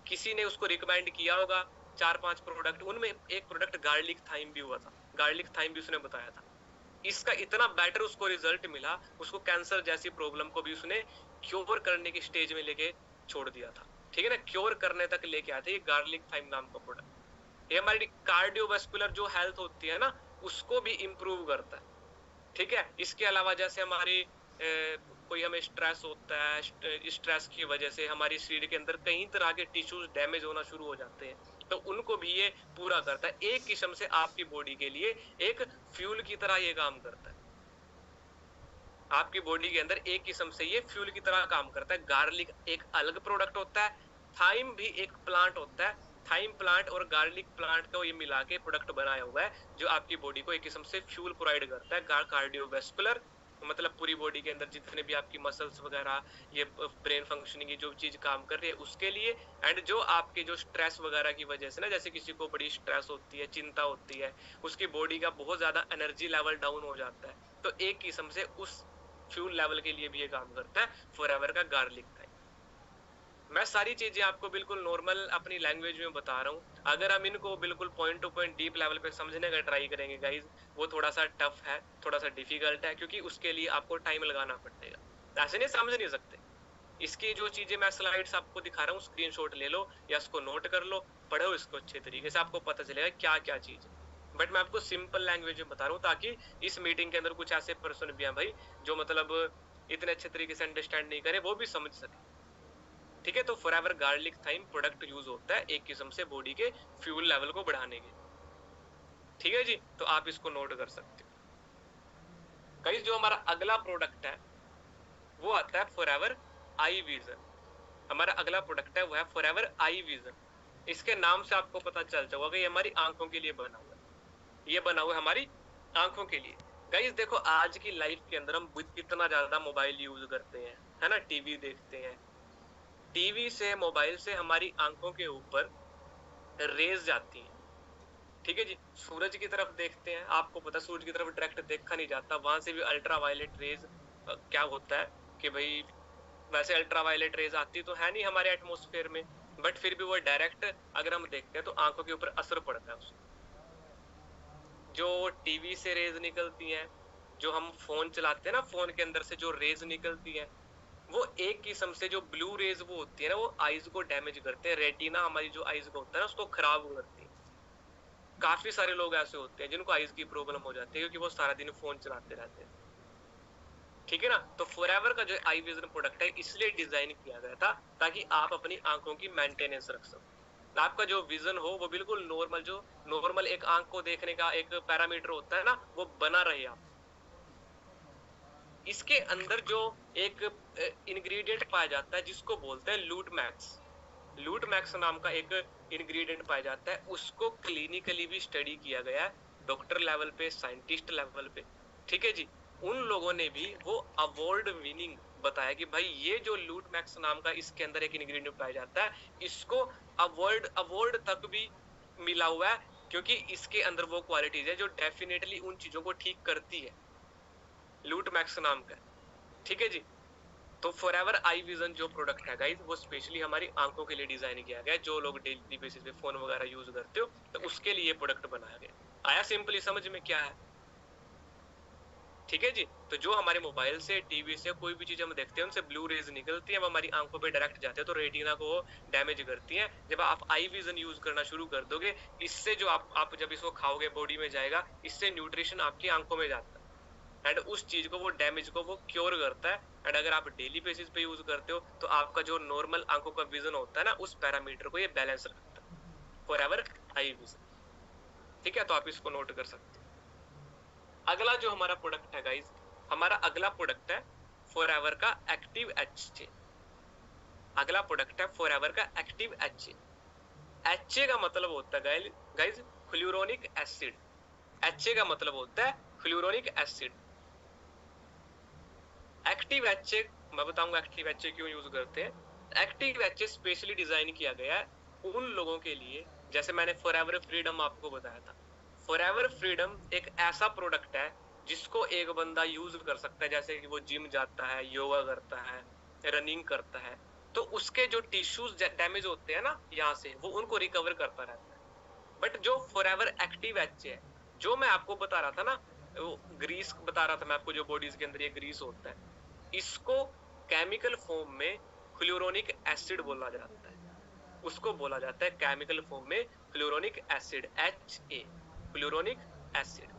किसी ने उसको रिकमेंड किया होगा चार पांच प्रोडक्ट, उनमें एक प्रोडक्ट गार्लिक थाइम भी हुआ था। गार्लिक थाइम भी उसने बताया था। इसका इतना बेटर उसको रिजल्ट मिला, उसको कैंसर जैसी प्रॉब्लम को भी उसने क्योर करने की स्टेज में लेके छोड़ दिया था, ठीक है ना, क्योर करने तक लेके आते ये गार्लिक थाइम नाम का प्रोडक्ट। ये हमारी कार्डियोवास्कुलर जो हेल्थ होती है ना उसको भी इंप्रूव करता है, ठीक है। इसके अलावा जैसे हमारी कोई हमें स्ट्रेस होता है, स्ट्रेस की वजह से हमारी शरीर के अंदर कई तरह के टिश्यूज डैमेज होना शुरू हो जाते हैं, तो उनको भी ये पूरा करता है। एक किस्म से आपकी बॉडी के लिए एक फ्यूल की तरह ये काम करता है। आपकी बॉडी के अंदर एक किस्म से ये फ्यूल की तरह काम करता है। गार्लिक एक अलग प्रोडक्ट होता है, थाइम भी एक प्लांट होता है। थाइम प्लांट और गार्लिक प्लांट को ये मिला के प्रोडक्ट बनाया हुआ है जो आपकी बॉडी को एक किस्म से फ्यूल प्रोवाइड करता है। कार्डियोवास्कुलर मतलब पूरी बॉडी के अंदर जितने भी आपकी मसल्स वगैरह, ये ब्रेन फंक्शनिंग, जो चीज काम कर रही है उसके लिए। एंड जो आपके जो स्ट्रेस वगैरह की वजह से ना, जैसे किसी को बड़ी स्ट्रेस होती है, चिंता होती है, उसकी बॉडी का बहुत ज्यादा एनर्जी लेवल डाउन हो जाता है, तो एक किस्म से उस फ्यूल लेवल के लिए भी ये काम करता है फॉरएवर का गार्लिक थाइम। मैं सारी चीजें आपको बिल्कुल नॉर्मल अपनी लैंग्वेज में बता रहा हूँ। अगर हम इनको बिल्कुल point two point deep level पे समझने का ट्राई करेंगे गाइज, वो थोड़ा सा टफ है, थोड़ा सा डिफिकल्ट है, क्योंकि उसके लिए आपको टाइम लगाना पड़ेगा। ऐसे नहीं समझ नहीं सकते। इसकी जो चीजें मैं स्लाइड्स आपको दिखा रहा हूँ स्क्रीनशॉट ले लो या इसको नोट कर लो, पढ़ो इसको अच्छे तरीके से, आपको पता चलेगा क्या क्या चीज है। बट मैं आपको सिंपल लैंग्वेज में बता रहा हूँ ताकि इस मीटिंग के अंदर कुछ ऐसे पर्सन भी हैं भाई जो मतलब इतने अच्छे तरीके से अंडरस्टैंड नहीं करे, वो भी समझ सके, ठीक है। तो forever garlic thyme product use होता है एक किस्म से बॉडी के फ्यूल लेवल को बढ़ाने के, ठीक है जी। तो आप इसको नोट कर सकते हो। गाइस जो हमारा अगला प्रोडक्ट है वो आता है फॉरएवर आई विजन। हमारा अगला प्रोडक्ट है वो है फॉरएवर आई विजन। इसके नाम से आपको पता चल जाएगा कि ये हमारी आंखों के लिए बना हुआ है, ये बना हुआ है हमारी आंखों के लिए। गाइस देखो आज की लाइफ के अंदर हम कितना ज्यादा मोबाइल यूज करते हैं, है ना, टीवी देखते हैं। टीवी से, मोबाइल से हमारी आंखों के ऊपर रेज जाती हैं, ठीक है जी। सूरज की तरफ देखते हैं, आपको पता सूरज की तरफ डायरेक्ट देखा नहीं जाता, वहां से भी अल्ट्रा वायलेट रेज क्या होता है कि भाई वैसे अल्ट्रा वायलेट रेज आती तो है नहीं हमारे एटमोस्फेयर में, बट फिर भी वो डायरेक्ट अगर हम देखते हैं तो आंखों के ऊपर असर पड़ता है उसका। जो टीवी से रेज निकलती हैं, जो हम फोन चलाते हैं ना, फोन के अंदर से जो रेज निकलती है, वो एक किस्म से जो ब्लू रेज वो होती है ना, वो आईज को डैमेज करते हैं, रेटिना हमारी जो आईज का होता है ना उसको खराब करती है। काफी सारे लोग ऐसे होते हैं जिनको आईज की प्रॉब्लम हो जाती है क्योंकि वो सारा दिन फोन चलाते रहते हैं, ठीक है ना। तो फॉरएवर का जो आई विजन प्रोडक्ट है इसलिए डिजाइन किया गया था ताकि आप अपनी आंखों की मेंटेनेंस रख सको। आपका जो विजन हो वो बिल्कुल नॉर्मल, जो नॉर्मल एक आंख को देखने का एक पैरामीटर होता है ना, वो बना रहे आप। इसके अंदर जो एक इंग्रेडिएंट पाया जाता है जिसको बोलते हैं लूट मैक्स, लूट मैक्स नाम का एक इंग्रेडिएंट पाया जाता है, उसको क्लिनिकली भी स्टडी किया गया है, डॉक्टर लेवल पे, साइंटिस्ट लेवल पे, ठीक है जी। उन लोगों ने भी वो अवार्ड विनिंग बताया कि भाई ये जो लूट मैक्स नाम का इसके अंदर एक इंग्रेडिएंट पाया जाता है, इसको अवार्ड तक भी मिला हुआ है क्योंकि इसके अंदर वो क्वालिटीज है जो डेफिनेटली उन चीजों को ठीक करती है, लूट मैक्स नाम का, ठीक है जी। तो फॉरएवर आई विजन जो प्रोडक्ट है गाइस वो स्पेशली हमारी आंखों के लिए डिजाइन किया गया है। जो लोग डेली बेसिस पे फोन वगैरह यूज करते हो तो उसके लिए ये प्रोडक्ट बनाया गया। आया सिंपली समझ में क्या है, ठीक है जी। तो जो हमारे मोबाइल से, टीवी से कोई भी चीज हम देखते हैं उनसे ब्लू रेज निकलती है, वो हमारी आंखों पे डायरेक्ट जाते हैं तो रेटिना को डैमेज करती है। जब आप आई विजन यूज करना शुरू कर दोगे, इससे जो आप जब इसको खाओगे बॉडी में जाएगा, इससे न्यूट्रिशन आपकी आंखों में जाता है एंड उस चीज को, वो डैमेज को वो क्योर करता है। एंड अगर आप डेली बेसिस पे यूज करते हो तो आपका जो नॉर्मल आंखों का विजन होता है ना, उस पैरामीटर को ये बैलेंस रखता है, फॉरएवर आई विजन, ठीक है। तो आप इसको नोट कर सकते हो। अगला जो हमारा प्रोडक्ट है गाइज, हमारा अगला प्रोडक्ट है फॉरएवर का एक्टिव एच। अगला प्रोडक्ट है फॉरएवर का एक्टिव एच। एच का मतलब होता है गाइज फ्लूरोनिक एसिड। एच का मतलब होता है फ्लूरोनिक एसिड। एक्टिव एच मैं बताऊंगा एक्टिव एच क्यों यूज करते हैं। एक्टिव एच स्पेशली डिजाइन किया गया है उन लोगों के लिए, जैसे मैंने फॉरएवर फ्रीडम आपको बताया था। फॉरएवर फ्रीडम एक ऐसा प्रोडक्ट है जिसको एक बंदा यूज कर सकता है, जैसे कि वो जिम जाता है, योगा करता है, रनिंग करता है, तो उसके जो टिश्यूज डैमेज होते हैं ना यहाँ से, वो उनको रिकवर करता रहता है। बट जो फॉरएवर एक्टिव एच है, जो मैं आपको बता रहा था ना, वो ग्रीस बता रहा था मैं आपको, जो बॉडीज के अंदर ये ग्रीस होता है, इसको केमिकल फॉर्म में फ्लोरोनिक एसिड बोला जाता है। उसको बोला जाता है केमिकल फॉर्म में फ्लोरोनिक एसिड, HA, फ्लोरोनिक एसिड।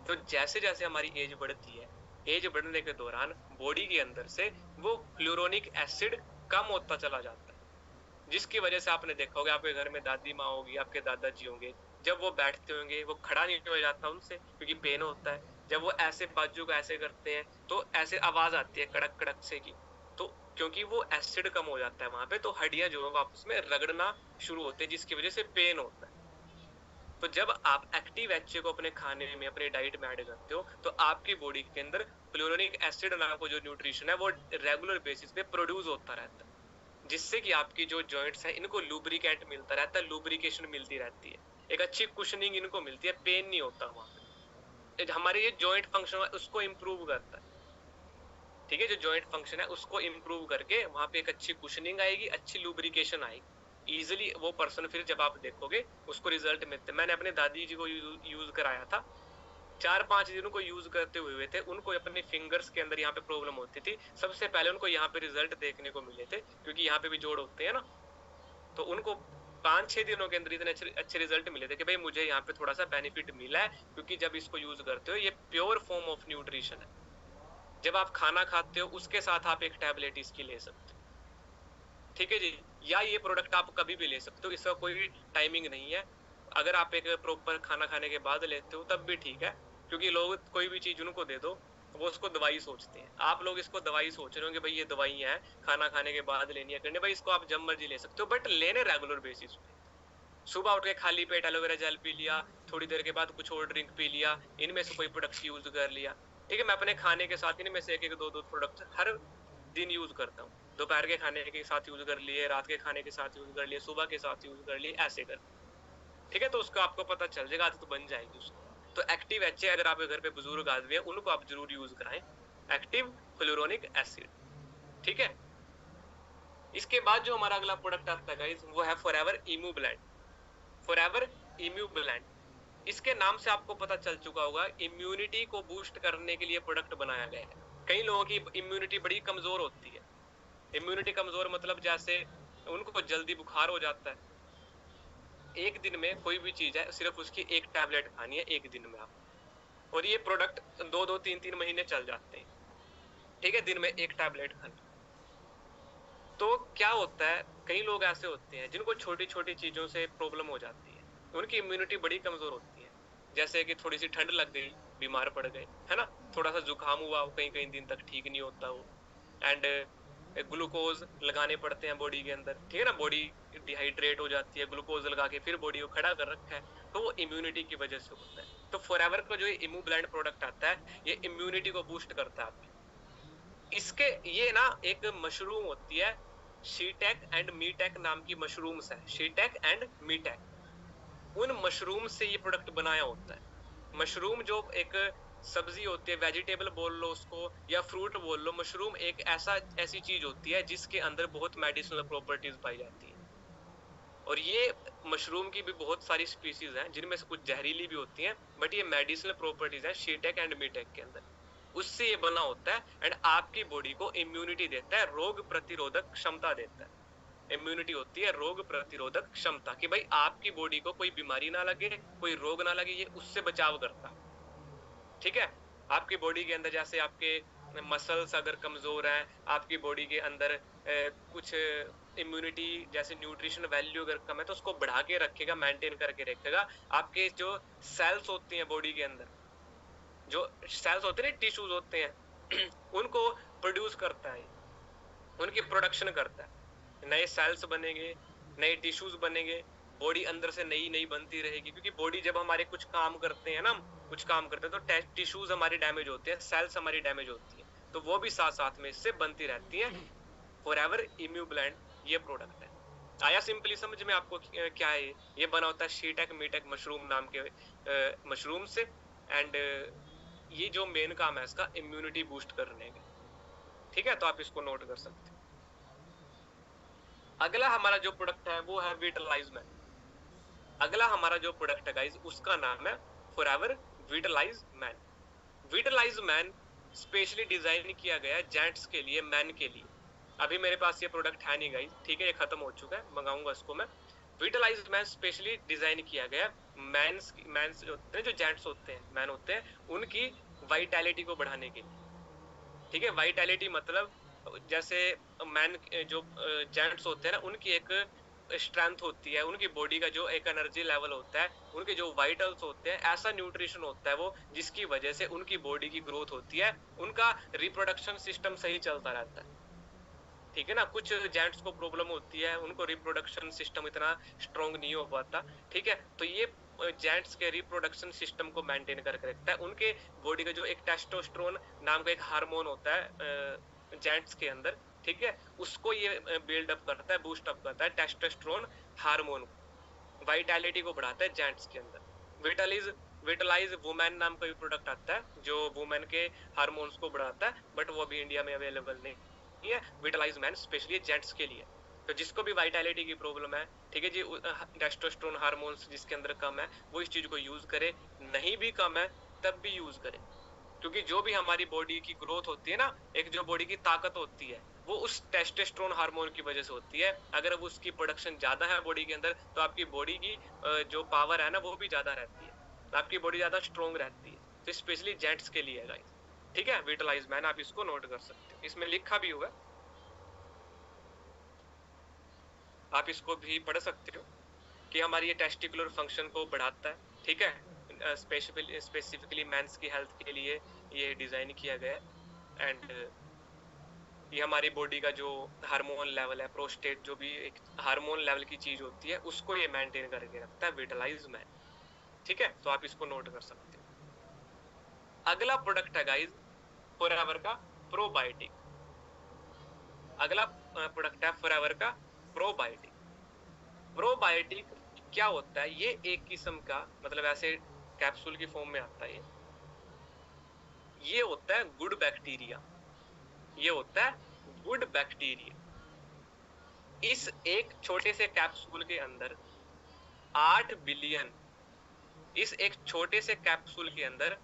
तो जैसे जैसे हमारी एज बढ़ती है, एज बढ़ने के दौरान बॉडी के अंदर से वो फ्लोरोनिक एसिड कम होता चला जाता है, जिसकी वजह से आपने देखा होगा आपके घर में दादी माँ होगी, आपके दादाजी होंगे, जब वो बैठते होंगे वो खड़ा नहीं हो जाता उनसे क्योंकि पेन होता है। जब वो ऐसे बाजू को ऐसे करते हैं तो ऐसे आवाज आती है कड़क कड़क से की, तो क्योंकि वो एसिड कम हो जाता है वहां पे, तो हड्डियां जो है आपस में रगड़ना शुरू होते हैं जिसकी वजह से पेन होता है। तो जब आप एक्टिव एच को अपने खाने में, अपने डाइट में ऐड करते हो, तो आपकी बॉडी के अंदर फ्लोरोनिक एसिड नाम का जो न्यूट्रिशन है वो रेगुलर बेसिस पे प्रोड्यूस होता रहता है, जिससे कि आपकी जो जॉइंट्स है इनको लुब्रिकेंट मिलता रहता है, लुब्रिकेशन मिलती रहती है, एक अच्छी कुशनिंग इनको मिलती है, पेन नहीं होता वहां पे। हमारे ये जॉइंट फंक्शन है उसको इंप्रूव करता है, ठीक है। जो जॉइंट फंक्शन है उसको इंप्रूव करके वहां पे एक अच्छी कुशनिंग आएगी, अच्छी लुब्रिकेशन आएगी, इजिली वो पर्सन फिर जब आप देखोगे उसको रिजल्ट मिलते। मैंने अपने दादी जी को यूज कराया था, 4-5 दिन को यूज करते हुए थे, उनको अपने फिंगर्स के अंदर यहाँ पे प्रॉब्लम होती थी। सबसे पहले उनको यहाँ पे रिजल्ट देखने को मिले थे क्योंकि यहाँ पे भी जोड़ होते हैं ना, तो उनको 5-6 दिनों के अंदर इतने अच्छे रिजल्ट मिले थे कि भाई मुझे यहाँ पे थोड़ा सा बेनिफिट मिला है, क्योंकि जब इसको यूज करते हो ये प्योर फॉर्म ऑफ न्यूट्रिशन है। जब आप खाना खाते हो उसके साथ आप एक टैबलेट इसकी ले सकते हो, ठीक है जी। या ये प्रोडक्ट आप कभी भी ले सकते हो, इसका कोई टाइमिंग नहीं है। अगर आप एक प्रॉपर खाना खाने के बाद लेते हो तब भी ठीक है, क्योंकि लोग कोई भी चीज उनको दे दो, वो उसको दवाई सोचते हैं। आप लोग इसको दवाई सोच रहे हो कि भाई ये दवाई है, खाना खाने के बाद लेनी है करनी, भाई इसको आप जब मर्जी ले सकते हो, बट लेने रेगुलर बेसिस पे। सुबह उठ के खाली पेट एलोवेरा जेल पी लिया, थोड़ी देर के बाद कुछ और ड्रिंक पी लिया, इनमें से कोई प्रोडक्ट यूज कर लिया। ठीक है, मैं अपने खाने के साथ इनमें से एक एक दो दो प्रोडक्ट हर दिन यूज करता हूँ। दोपहर के खाने के साथ यूज कर लिए, रात के खाने के साथ यूज कर लिए, सुबह के साथ यूज कर लिए, ऐसे कर। ठीक है, तो उसको आपको पता चल जाएगा, आदत बन जाएगी उसकी। तो एक्टिव एचए अगर आपके घर पे बुजुर्ग आदमी है, उनको आप जरूर यूज कराएं, एक्टिव फ्लोरोनिक एसिड। ठीक है, इसके बाद जो हमारा अगला प्रोडक्ट आता है गाइस, वो है फॉरएवर इम्यू ब्लेंड। फॉरएवर इम्यू ब्लेंड, इसके नाम से आपको पता चल चुका होगा, इम्यूनिटी को बूस्ट करने के लिए प्रोडक्ट बनाया गया है। कई लोगों की इम्यूनिटी बड़ी कमजोर होती है। इम्यूनिटी कमजोर मतलब जैसे उनको जल्दी बुखार हो जाता है, एक दिन में कोई भी चीज है सिर्फ उसकी एक टैबलेट खानी है एक दिन में आप, और ये प्रोडक्ट दो दो तीन तीन महीने चल जाते हैं। ठीक है, दिन में एक टैबलेट खानी। तो क्या होता है, कई लोग ऐसे होते हैं जिनको छोटी छोटी चीजों से प्रॉब्लम हो जाती है, उनकी इम्यूनिटी बड़ी कमजोर होती है। जैसे कि थोड़ी सी ठंड लग गई, बीमार पड़ गए, है ना, थोड़ा सा जुकाम हुआ, कई कई दिन तक ठीक नहीं होता वो, एंड ग्लूकोज लगाने पड़ते हैं बॉडी के अंदर। ठीक है ना, बॉडी डिहाइड्रेट हो जाती है, ग्लूकोज लगा के फिर बॉडी को खड़ा कर रखा है, तो वो इम्यूनिटी की वजह से होता है। तो फॉरएवर का जो इम्यू ब्लेंड प्रोडक्ट आता है, ये इम्यूनिटी को बूस्ट करता है आपकी। इसके ये ना एक मशरूम होती है, शीटेक एंड मीटेक नाम की मशरूम्स है, शीटेक एंड मीटेक, उन मशरूम से ये प्रोडक्ट बनाया होता है। मशरूम जो एक सब्जी होती है, वेजिटेबल बोल लो उसको या फ्रूट बोल लो, मशरूम एक ऐसी चीज होती है जिसके अंदर बहुत मेडिसिनल प्रॉपर्टीज पाई जाती है। और ये मशरूम की भी बहुत सारी स्पीसीज हैं, जिनमें से कुछ जहरीली भी होती हैं, बट ये मेडिसिनल प्रॉपर्टीज है शीटेक एंड मीटेक के अंदर, उससे ये बना होता है, एंड आपकी बॉडी को इम्यूनिटी देता है, रोग प्रतिरोधक क्षमता देता है। इम्यूनिटी होती है रोग प्रतिरोधक क्षमता, कि भाई आपकी बॉडी को कोई बीमारी ना लगे, कोई रोग ना लगे, ये उससे बचाव करता है। ठीक है, आपकी बॉडी के अंदर जैसे आपके मसल्स अगर कमजोर हैं, आपकी बॉडी के अंदर कुछ इम्यूनिटी जैसे न्यूट्रिशन वैल्यू अगर कम है, तो उसको बढ़ा के रखेगा, मेंटेन करके रखेगा। आपके जो सेल्स होती हैं बॉडी के अंदर, जो सेल्स होते हैं, टिश्यूज होते हैं उनको प्रोड्यूस करता है, उनकी प्रोडक्शन करता है, नए सेल्स बनेंगे, नए टिश्यूज बनेंगे, बॉडी अंदर से नई नई बनती रहेगी। क्योंकि बॉडी जब हमारे कुछ काम करते हैं ना, कुछ काम करते हैं, तो टिश्यूज हमारी डैमेज होते हैं, सेल्स हमारी डैमेज होती है, तो वो भी साथ साथ में इससे बनती रहती है। फॉरएवर इम्यू ब्लेंड ये प्रोडक्ट है। आया सिंपली समझ में आपको क्या है? ये बना होता है शीटेक मीटेक मशरूम नाम के मशरूम से, एंड ये जो मेन काम है इसका, इम्यूनिटी बूस्ट करने का। ठीक है, तो आप इसको नोट कर सकते हैं। अगला हमारा जो प्रोडक्ट है वो है विटलाइज मैन। अगला हमारा जो प्रोडक्ट है गाइज, उसका नाम है Forever Vitolize man. Vitolize man specially design किया गया है जेंट्स के लिए, मैन के लिए। अभी मेरे पास ये प्रोडक्ट है नहीं गाइज, ठीक है, ये खत्म हो चुका है, मंगाऊंगा इसको मैं। विटलाइज मैन स्पेशली डिजाइन किया गया मैंस मैंस होते हैं, जो जेंट्स होते हैं, मैन होते हैं, उनकी वाइटैलिटी को बढ़ाने के लिए। ठीक है, वाइटैलिटी मतलब जैसे मैन जो जेंट्स होते हैं ना, उनकी एक स्ट्रेंथ होती है, उनकी बॉडी का जो एक एनर्जी लेवल होता है, उनके जो वाइटल्स होते हैं, ऐसा न्यूट्रिशन होता है वो, जिसकी वजह से उनकी बॉडी की ग्रोथ होती है, उनका रिप्रोडक्शन सिस्टम सही चलता रहता है। ठीक है ना, कुछ जेंट्स को प्रॉब्लम होती है, उनको रिप्रोडक्शन सिस्टम इतना स्ट्रॉन्ग नहीं हो पाता। ठीक है, तो ये जेंट्स के रिप्रोडक्शन सिस्टम को मेंटेन करके रखता है। उनके बॉडी का जो एक टेस्टोस्टेरोन नाम का एक हार्मोन होता है जेंट्स के अंदर, ठीक है, उसको ये बिल्ड अप करता है, बूस्ट अप करता है, टेस्टोस्टेरोन हार्मोन को, वाइटैलिटी को बढ़ाता है जेंट्स के अंदर। विटलाइज विटलाइज वुमेन नाम का भी प्रोडक्ट आता है, जो वुमेन के हार्मोन्स को बढ़ाता है, बट वो अभी इंडिया में अवेलेबल नहीं है। विटलाइज मैन स्पेशली जेंट्स के लिए। तो जिसको भी वाइटैलिटी की प्रॉब्लम है, ठीक है जी, टेस्टोस्टेरोन हार्मोन्स जिसके अंदर कम है, वो इस चीज को यूज करे, नहीं भी कम है तब भी यूज करे। क्योंकि जो भी हमारी बॉडी की ग्रोथ होती है ना, एक जो बॉडी की ताकत होती है, वो उस टेस्टोस्टेरोन हार्मोन की वजह से होती है। अगर वो उसकी प्रोडक्शन ज्यादा है बॉडी के अंदर, तो आपकी बॉडी की जो पावर है ना, वो भी ज्यादा रहती है, आपकी बॉडी ज्यादा स्ट्रोंग रहती है। तो स्पेशली जेंट्स के लिए है गाइस। ठीक है, विटलाइज मैन आप इसको नोट कर सकते हो, इसमें लिखा भी हुआ, आप इसको भी पढ़ सकते हो, कि हमारी ये टेस्टिकुलर फंक्शन को बढ़ाता है। ठीक है, स्पेसिफिकली मेंस की हेल्थ के लिए ये डिजाइन किया गया है। एंड ये हमारी बॉडी का जो हार्मोन लेवल है, प्रोस्टेट जो भी एक हार्मोन लेवल की चीज होती है, उसको ये मेंटेन करके रखता है, विटलाइज मैन। ठीक है, तो आप इसको नोट कर सकते हो। अगला प्रोडक्ट है गाइज फॉरएवर का प्रोबायोटिक। अगला प्रोडक्ट है फॉरएवर का प्रोबायोटिक। प्रोबायोटिक क्या होता है? ये एक किस्म का, मतलब ऐसे कैप्सूल की फॉर्म में आता है ये होता है गुड बैक्टीरिया। ये होता है गुड बैक्टीरिया। इस एक छोटे से कैप्सूल के अंदर 8 बिलियन, इस एक छोटे से कैप्सूल के अंदर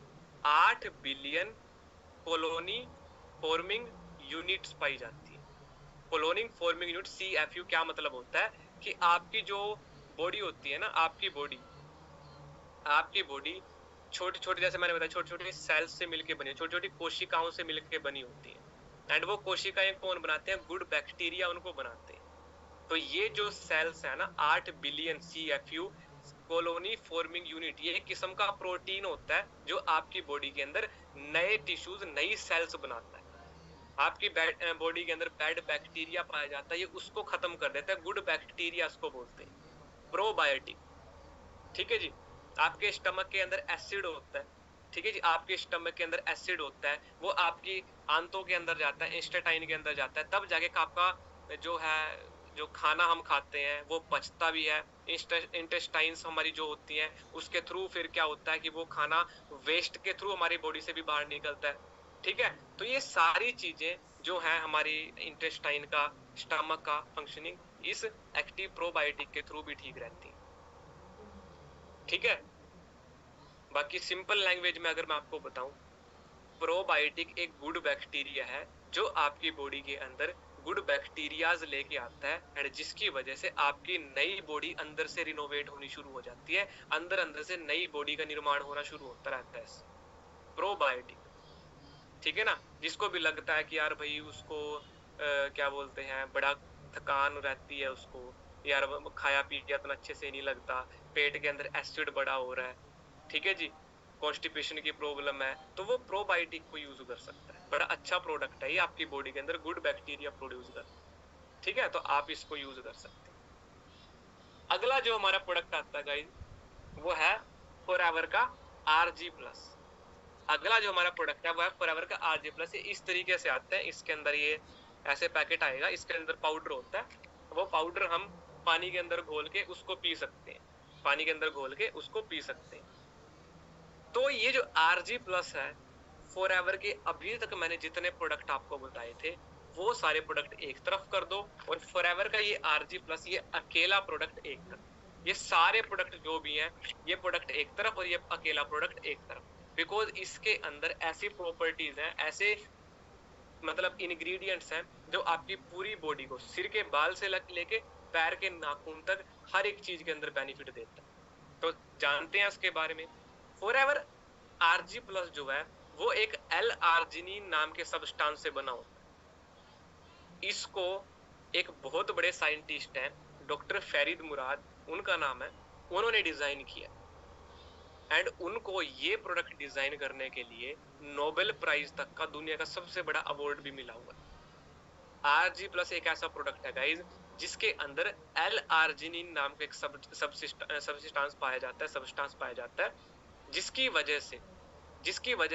8 बिलियन कॉलोनी फॉर्मिंग यूनिट्स पाई जाती है। कॉलोनी फॉर्मिंग यूनिट, CFU, क्या मतलब होता है कि आपकी जो बॉडी होती है ना, आपकी बॉडी छोटी छोटी, जैसे मैंने बताया, छोटी छोटी सेल्स से मिलकर बनी, छोटी छोटी कोशिकाओं से मिलकर बनी होती है। एंड वो कोशिकाएं कौन बनाते हैं? गुड बैक्टीरिया उनको बनाते हैं। तो ये जो सेल्स है ना, 8 billion CFU, colony forming unit, ये एक किस्म का प्रोटीन होता है जो आपकी बॉडी के अंदर नए टिश्यूज, नई सेल्स बनाता है। आपकी बॉडी के अंदर बैड बैक्टीरिया पाया जाता है, ये उसको खत्म कर देता है। गुड बैक्टीरिया उसको बोलते हैं, प्रोबायोटिक। ठीक है जी। आपके स्टमक के अंदर एसिड होता है। ठीक है जी, आपके स्टमक के अंदर एसिड होता है, वो आपकी आंतों के अंदर जाता है, इंस्टेटाइन के अंदर जाता है, तब जाके आपका जो है, जो खाना हम खाते हैं वो पचता भी है। इंटेस्टाइन्स हमारी जो होती हैं उसके थ्रू फिर क्या होता है कि वो खाना वेस्ट के थ्रू हमारी बॉडी से भी बाहर निकलता है। ठीक है, तो ये सारी चीजें जो है हमारी इंटेस्टाइन का, स्टमक का फंक्शनिंग, इस एक्टिव प्रोबायोटिक के थ्रू भी ठीक रहती है। ठीक है, बाकी सिंपल लैंग्वेज में अगर मैं आपको बताऊं, प्रोबायोटिक एक गुड बैक्टीरिया है जो आपकी बॉडी के अंदर गुड बैक्टीरियाज लेके आता है, एंड जिसकी वजह से आपकी नई बॉडी अंदर से रिनोवेट होनी शुरू हो जाती है, अंदर अंदर से नई बॉडी का निर्माण होना शुरू होता रहता है प्रोबायोटिक। ठीक है ना, जिसको भी लगता है कि यार भाई उसको क्या बोलते हैं, बड़ा थकान रहती है उसको, यार खाया पिया इतना अच्छे से नहीं लगता, पेट के अंदर एसिड बड़ा हो रहा है, ठीक है जी, कॉन्स्टिपेशन की प्रॉब्लम है, तो वो प्रोबायोटिक को यूज कर सकता है। बड़ा अच्छा प्रोडक्ट है ये, आपकी बॉडी के अंदर गुड बैक्टीरिया प्रोड्यूस कर। ठीक है, तो आप इसको यूज कर सकते हैं। अगला जो हमारा प्रोडक्ट आता है गाइस, वो है फॉरएवर का RG+। अगला जो हमारा प्रोडक्ट है वो है फॉरएवर का RG+। ये इस तरीके से आता है, इसके अंदर ये ऐसे पैकेट आएगा, इसके अंदर पाउडर होता है, वो पाउडर हम पानी के अंदर घोल के उसको पी सकते हैं, पानी के अंदर घोल के उसको पी सकते हैं। तो ये जो RG+ है फॉरएवर के, अभी तक मैंने जितने प्रोडक्ट आपको बताए थे वो सारे प्रोडक्ट एक तरफ कर दो, और फॉरएवर का ये RG+, ये अकेला प्रोडक्ट एक तरफ। ये सारे प्रोडक्ट जो भी हैं, ये प्रोडक्ट एक तरफ और ये अकेला प्रोडक्ट एक तरफ, बिकॉज इसके अंदर ऐसी प्रॉपर्टीज हैं, ऐसे मतलब इंग्रेडिएंट्स हैं जो आपकी पूरी बॉडी को, सिर के बाल से लेके पैर के नाखून तक, हर एक चीज के अंदर बेनिफिट देता है। तो जानते हैं इसके बारे में। फॉरएवर RG+ जो है वो एक L-आर्जिनिन नाम के सब्सटेंस से बना होता है। इसको एक बहुत बड़े साइंटिस्ट हैं, डॉक्टर फरीद मुराद उनका नाम है, उन्होंने डिजाइन किया, एंड उनको ये प्रोडक्ट डिजाइन करने के लिए नोबेल प्राइज तक का, दुनिया का सबसे बड़ा अवार्ड भी मिला हुआ है। RG+ एक ऐसा प्रोडक्ट है गाइज जिसके अंदर L-आर्जिनिन नाम का एक सब्सटेंस पाया जाता है, जिसकी वजह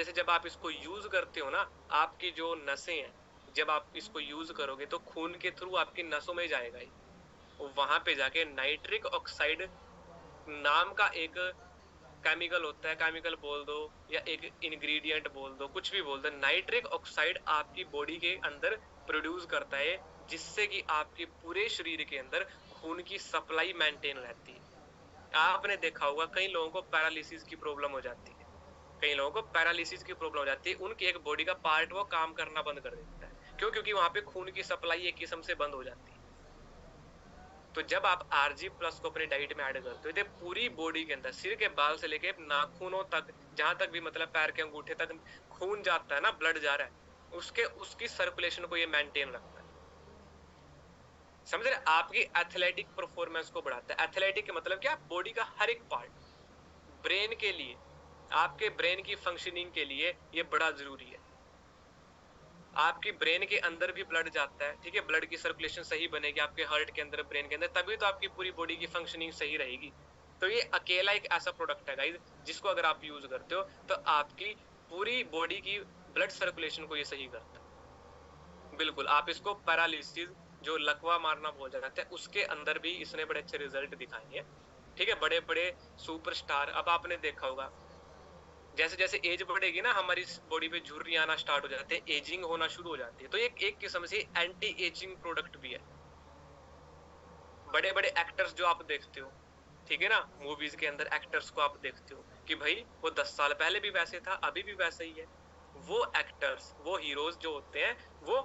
से जब आप इसको यूज करते हो ना, आपकी जो नसें हैं, जब आप इसको यूज करोगे तो खून के थ्रू आपकी नसों में जाएगा ही, वहां पे जाके नाइट्रिक ऑक्साइड नाम का एक केमिकल होता है, केमिकल बोल दो या एक इंग्रेडिएंट बोल दो, कुछ भी बोल दो, नाइट्रिक ऑक्साइड आपकी बॉडी के अंदर प्रोड्यूस करता है, जिससे कि आपके पूरे शरीर के अंदर खून की सप्लाई मेंटेन रहती है। आपने देखा होगा कई लोगों को पैरालिसिस की प्रॉब्लम हो जाती है, कई लोगों को पैरालिसिस की प्रॉब्लम हो जाती है, उनकी एक बॉडी का पार्ट वो काम करना बंद कर देता है, क्योंकि वहां पे खून की सप्लाई एक किस्म से बंद हो जाती है। तो जब आप RG+ को अपनी डाइट में ऐड करते हो, तो पूरी बॉडी के अंदर, सिर के बाल से लेके नाखूनों तक, जहां तक भी मतलब पैर के अंगूठे तक खून जाता है ना, ब्लड जा रहा है, उसकी सर्कुलेशन को ये मेंटेन रखता है। समझ रहे, आपकी एथलेटिक परफॉर्मेंस को बढ़ाता है। एथलेटिक के मतलब क्या? बॉडी का हर एक पार्ट, ब्रेन के लिए, आपके ब्रेन की फंक्शनिंग के लिए ये बड़ा जरूरी है। आपकी ब्रेन के अंदर भी ब्लड जाता है, ठीक है, ब्लड की सर्कुलेशन सही बनेगी आपके हार्ट के अंदर, ब्रेन के अंदर, तभी तो आपकी पूरी बॉडी की फंक्शनिंग सही रहेगी। तो ये अकेला एक ऐसा प्रोडक्ट है गाइस, जिसको अगर आप यूज करते हो तो आपकी पूरी बॉडी की ब्लड सर्कुलेशन को ये सही करता है। बिल्कुल, आप इसको पैरालिसिस, जो लकवा मारना बोल जाते हैं, उसके अंदर भी इसने बड़े अच्छे रिजल्ट दिखाए हैं। ठीक है, बड़े बड़े सुपरस्टार, अब आपने देखा होगा जैसे जैसे एज बढ़ेगी ना, हमारी बॉडी पे झुर्रियां आना स्टार्ट हो जाते हैं, एजिंग होना शुरू हो जाती है, तो ये एक किस्म से एंटी एजिंग प्रोडक्ट भी है। बड़े बड़े एक्टर्स जो आप देखते हो, ठीक है ना, मूवीज के अंदर एक्टर्स को आप देखते हो कि भाई वो 10 साल पहले भी वैसे था, अभी भी वैसा ही है। वो एक्टर्स, वो हीरोज जो होते हैं, वो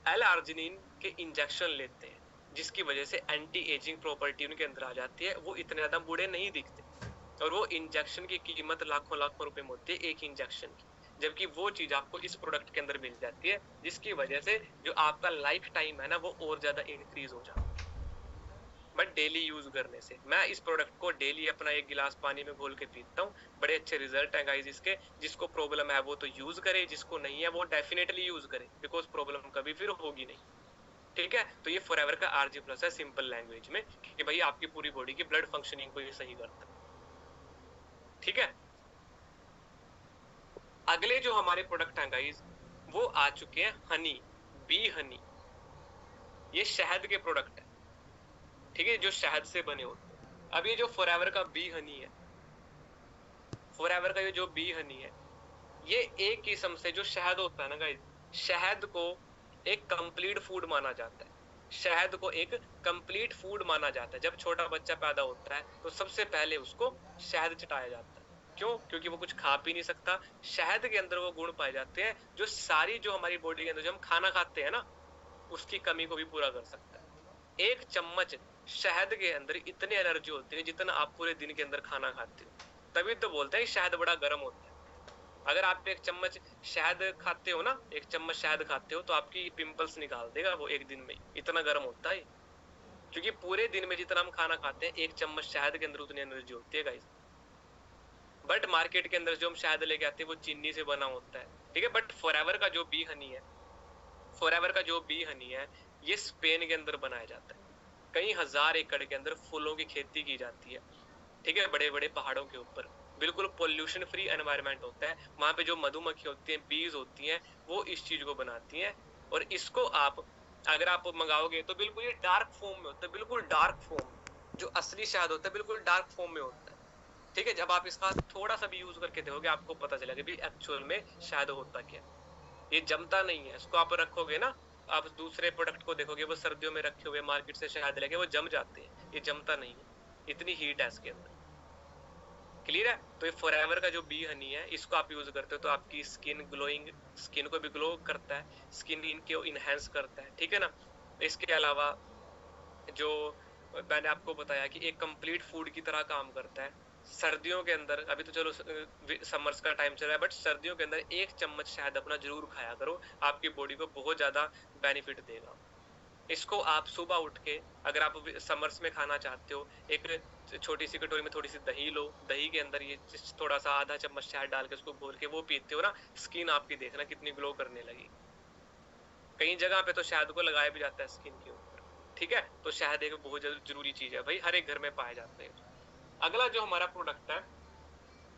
एल आर्जिनिन के इंजेक्शन लेते हैं, जिसकी वजह से एंटी एजिंग प्रॉपर्टी उनके अंदर आ जाती है, वो इतने ज्यादा बूढ़े नहीं दिखते। और वो इंजेक्शन की कीमत लाखों लाखों रुपए में होती है एक इंजेक्शन की, जबकि वो चीज आपको इस प्रोडक्ट के अंदर मिल जाती है, जिसकी वजह से जो आपका लाइफ टाइम है ना, वो और ज्यादा इंक्रीज हो जाता है। बट डेली यूज करने से, मैं इस प्रोडक्ट को डेली अपना 1 गिलास पानी में घोल के पीता हूँ, बड़े अच्छे रिजल्ट है गाइस इसके। जिसको प्रॉब्लम है वो तो यूज करे, जिसको नहीं है वो डेफिनेटली यूज करे, बिकॉज प्रॉब्लम कभी फिर होगी नहीं। ठीक है, तो ये फॉरएवर का आरजी प्लस है सिंपल लैंग्वेज में, कि भाई आपकी पूरी बॉडी की ब्लड फंक्शनिंग को ये सही करता है। ठीक है, अगले जो हमारे प्रोडक्ट हैं गाइस, वो आ चुके हैं हनी, बी हनी। ये शहद के प्रोडक्ट है, ठीक है, जो शहद से बने होते हैं। अब ये जो फॉरएवर का बी हनी है, फॉरएवर का ये जो बी हनी है, ये एक किस्म से जो शहद होता है ना गाइस, शहद को एक कंप्लीट फूड माना जाता है। शहद को एक कंप्लीट फूड माना जाता है। जब छोटा बच्चा पैदा होता है तो सबसे पहले उसको शहद चटाया जाता है। क्यों? क्योंकि वो कुछ खा पी नहीं सकता। शहद के अंदर वो गुण पाए जाते हैं जो सारी जो हमारी बॉडी के अंदर जो हम खाना खाते हैं ना, उसकी कमी को भी पूरा कर सकता है। 1 चम्मच शहद के अंदर इतनी एनर्जी होती है जितना आप पूरे दिन के अंदर खाना खाते हो। तभी तो बोलते हैं शहद बड़ा गर्म होता है। अगर आप 1 चम्मच शहद खाते हो ना, 1 चम्मच शहद खाते हो, तो आपकी पिंपल्स निकाल देगा वो एक दिन में, इतना गर्म होता है। क्योंकि पूरे दिन में जितना हम खाना खाते हैं, 1 चम्मच शहद के अंदर उतनी एनर्जी होती है गाइस। बट मार्केट के अंदर जो हम शहद लेके आते हैं वो चीनी से बना होता है, ठीक है। बट फॉरएवर का जो बी हनी है, फॉरएवर का जो बी हनी है, ये स्पेन के अंदर बनाया जाता है। कई हजार एकड़ के अंदर फूलों की खेती की जाती है, ठीक है, बड़े बड़े पहाड़ों के ऊपर। बिल्कुल पोल्यूशन फ्री एनवायरनमेंट होता है वहां पे। जो मधुमक्खी होती हैं, बीज होती हैं, वो इस चीज को बनाती हैं। और इसको आप अगर आप मंगाओगे तो बिल्कुल ये डार्क फॉर्म में होता है, बिल्कुल डार्क फॉर्म। जो असली शहद होता है बिल्कुल डार्क फॉर्म में होता है, ठीक है। जब आप इसका थोड़ा सा भी यूज करके देखोगे, आपको पता चलेगा भी एक्चुअल में शहद होता क्या है। ये जमता नहीं है, इसको आप रखोगे ना, आप दूसरे प्रोडक्ट को देखोगे, वो सर्दियों में रखे हुए मार्केट से शहद लेके वो जम जाते हैं, ये जमता नहीं है, इतनी हीट है इसके अंदर। क्लियर है? तो ये फॉरएवर का जो बी हनी है, इसको आप यूज करते हो तो आपकी स्किन ग्लोइंग, स्किन को भी ग्लो करता है, स्किन इनको इनहेंस करता है, ठीक है ना। इसके अलावा जो मैंने आपको बताया कि एक कंप्लीट फूड की तरह काम करता है। सर्दियों के अंदर, अभी तो चलो समर्स का टाइम चल रहा है, बट सर्दियों के अंदर 1 चम्मच शहद अपना जरूर खाया करो, आपकी बॉडी को बहुत ज्यादा बेनिफिट देगा। इसको आप सुबह उठ के, अगर आप समर्स में खाना चाहते हो, एक छोटी सी कटोरी में थोड़ी सी दही लो, दही के अंदर ये थोड़ा सा आधा चम्मच शहद डाल के उसको घोल के वो पीते हो ना, स्किन आपकी देखना कितनी ग्लो करने लगी। कई जगह पे तो शहद को लगाया भी जाता है स्किन के ऊपर, ठीक है। तो शहद एक बहुत जरूरी चीज है भाई, हर एक घर में पाए जाते हैं। अगला जो हमारा प्रोडक्ट है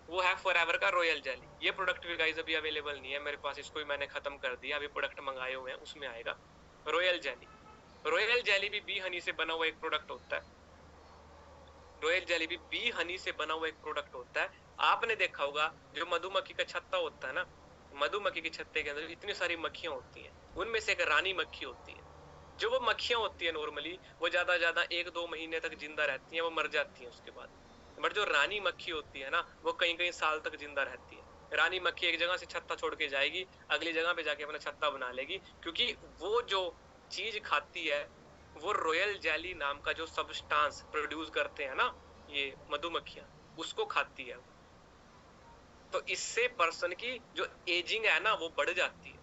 वो है फॉरएवर का रॉयल जेली। ये प्रोडक्ट भी गाइस अभी अवेलेबल नहीं है मेरे पास, इसको भी मैंने खत्म कर दिया। अभी प्रोडक्ट मंगाए हुए हैं, उसमें आएगा रॉयल जेली। रॉयल जेली भी बी हनी से बना हुआ एक प्रोडक्ट होता है। रॉयल जेली भी बी हनी से बना हुआ एक प्रोडक्ट होता है। आपने देखा होगा जो मधुमक्खी का छत्ता होता है ना, मधुमक्खी के छत्ते के अंदर इतनी सारी मक्खियां होती हैं, उनमें से एक रानी मक्खी होती है। जो वो मक्खियां होती है नॉर्मली वो ज्यादा 1-2 महीने तक जिंदा रहती हैं, वो मर जाती हैं उसके बाद। बट जो रानी मक्खी होती है ना, वो कई कई साल तक जिंदा रहती है। रानी मक्खी एक जगह से छत्ता छोड़ के जाएगी, अगली जगह पे जाके अपना छत्ता बना लेगी, क्योंकि वो जो चीज खाती है, वो रॉयल जेली नाम का जो सब्सटेंस प्रोड्यूस करते हैं ना ये मधुमक्खियां, उसको खाती है। तो इससे पर्सन की जो एजिंग है ना वो बढ़ जाती है।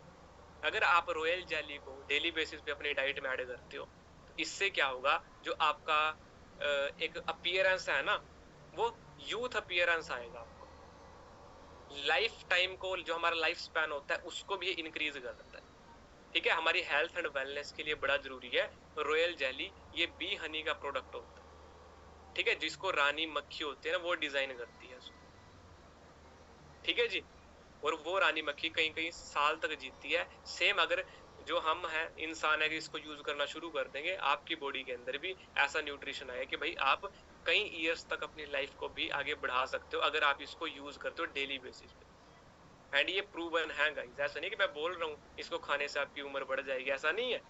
अगर आप रॉयल जेली को डेली बेसिस पे अपनी डाइट में ऐड करते हो, तो इससे क्या होगा, जो आपका एक अपीयरेंस है ना, वो यूथ अपीयरेंस आएगा आपको। लाइफ टाइम को, जो हमारा लाइफ स्पैन होता है उसको भी इंक्रीज करता है। ठीक है, हमारी हेल्थ एंड वेलनेस के लिए बड़ा जरूरी है रॉयल जेली। ये बी हनी का प्रोडक्ट होता है, ठीक है, जिसको रानी मक्खी होती है ना वो डिजाइन करती है उसको। ठीक है जी। और वो रानी मक्खी कहीं कहीं साल तक जीती है। सेम अगर जो हम हैं इंसान है कि इसको यूज करना शुरू कर देंगे, आपकी बॉडी के अंदर भी ऐसा न्यूट्रिशन आएगा कि भाई आप कई ईयर्स तक अपनी लाइफ को भी आगे बढ़ा सकते हो अगर आप इसको यूज करते हो डेली बेसिस पे। एंड ये प्रूवन है गाइस, ऐसा नहीं कि मैं बोल रहा हूँ इसको खाने से आपकी उम्र बढ़ जाएगी, ऐसा नहीं है।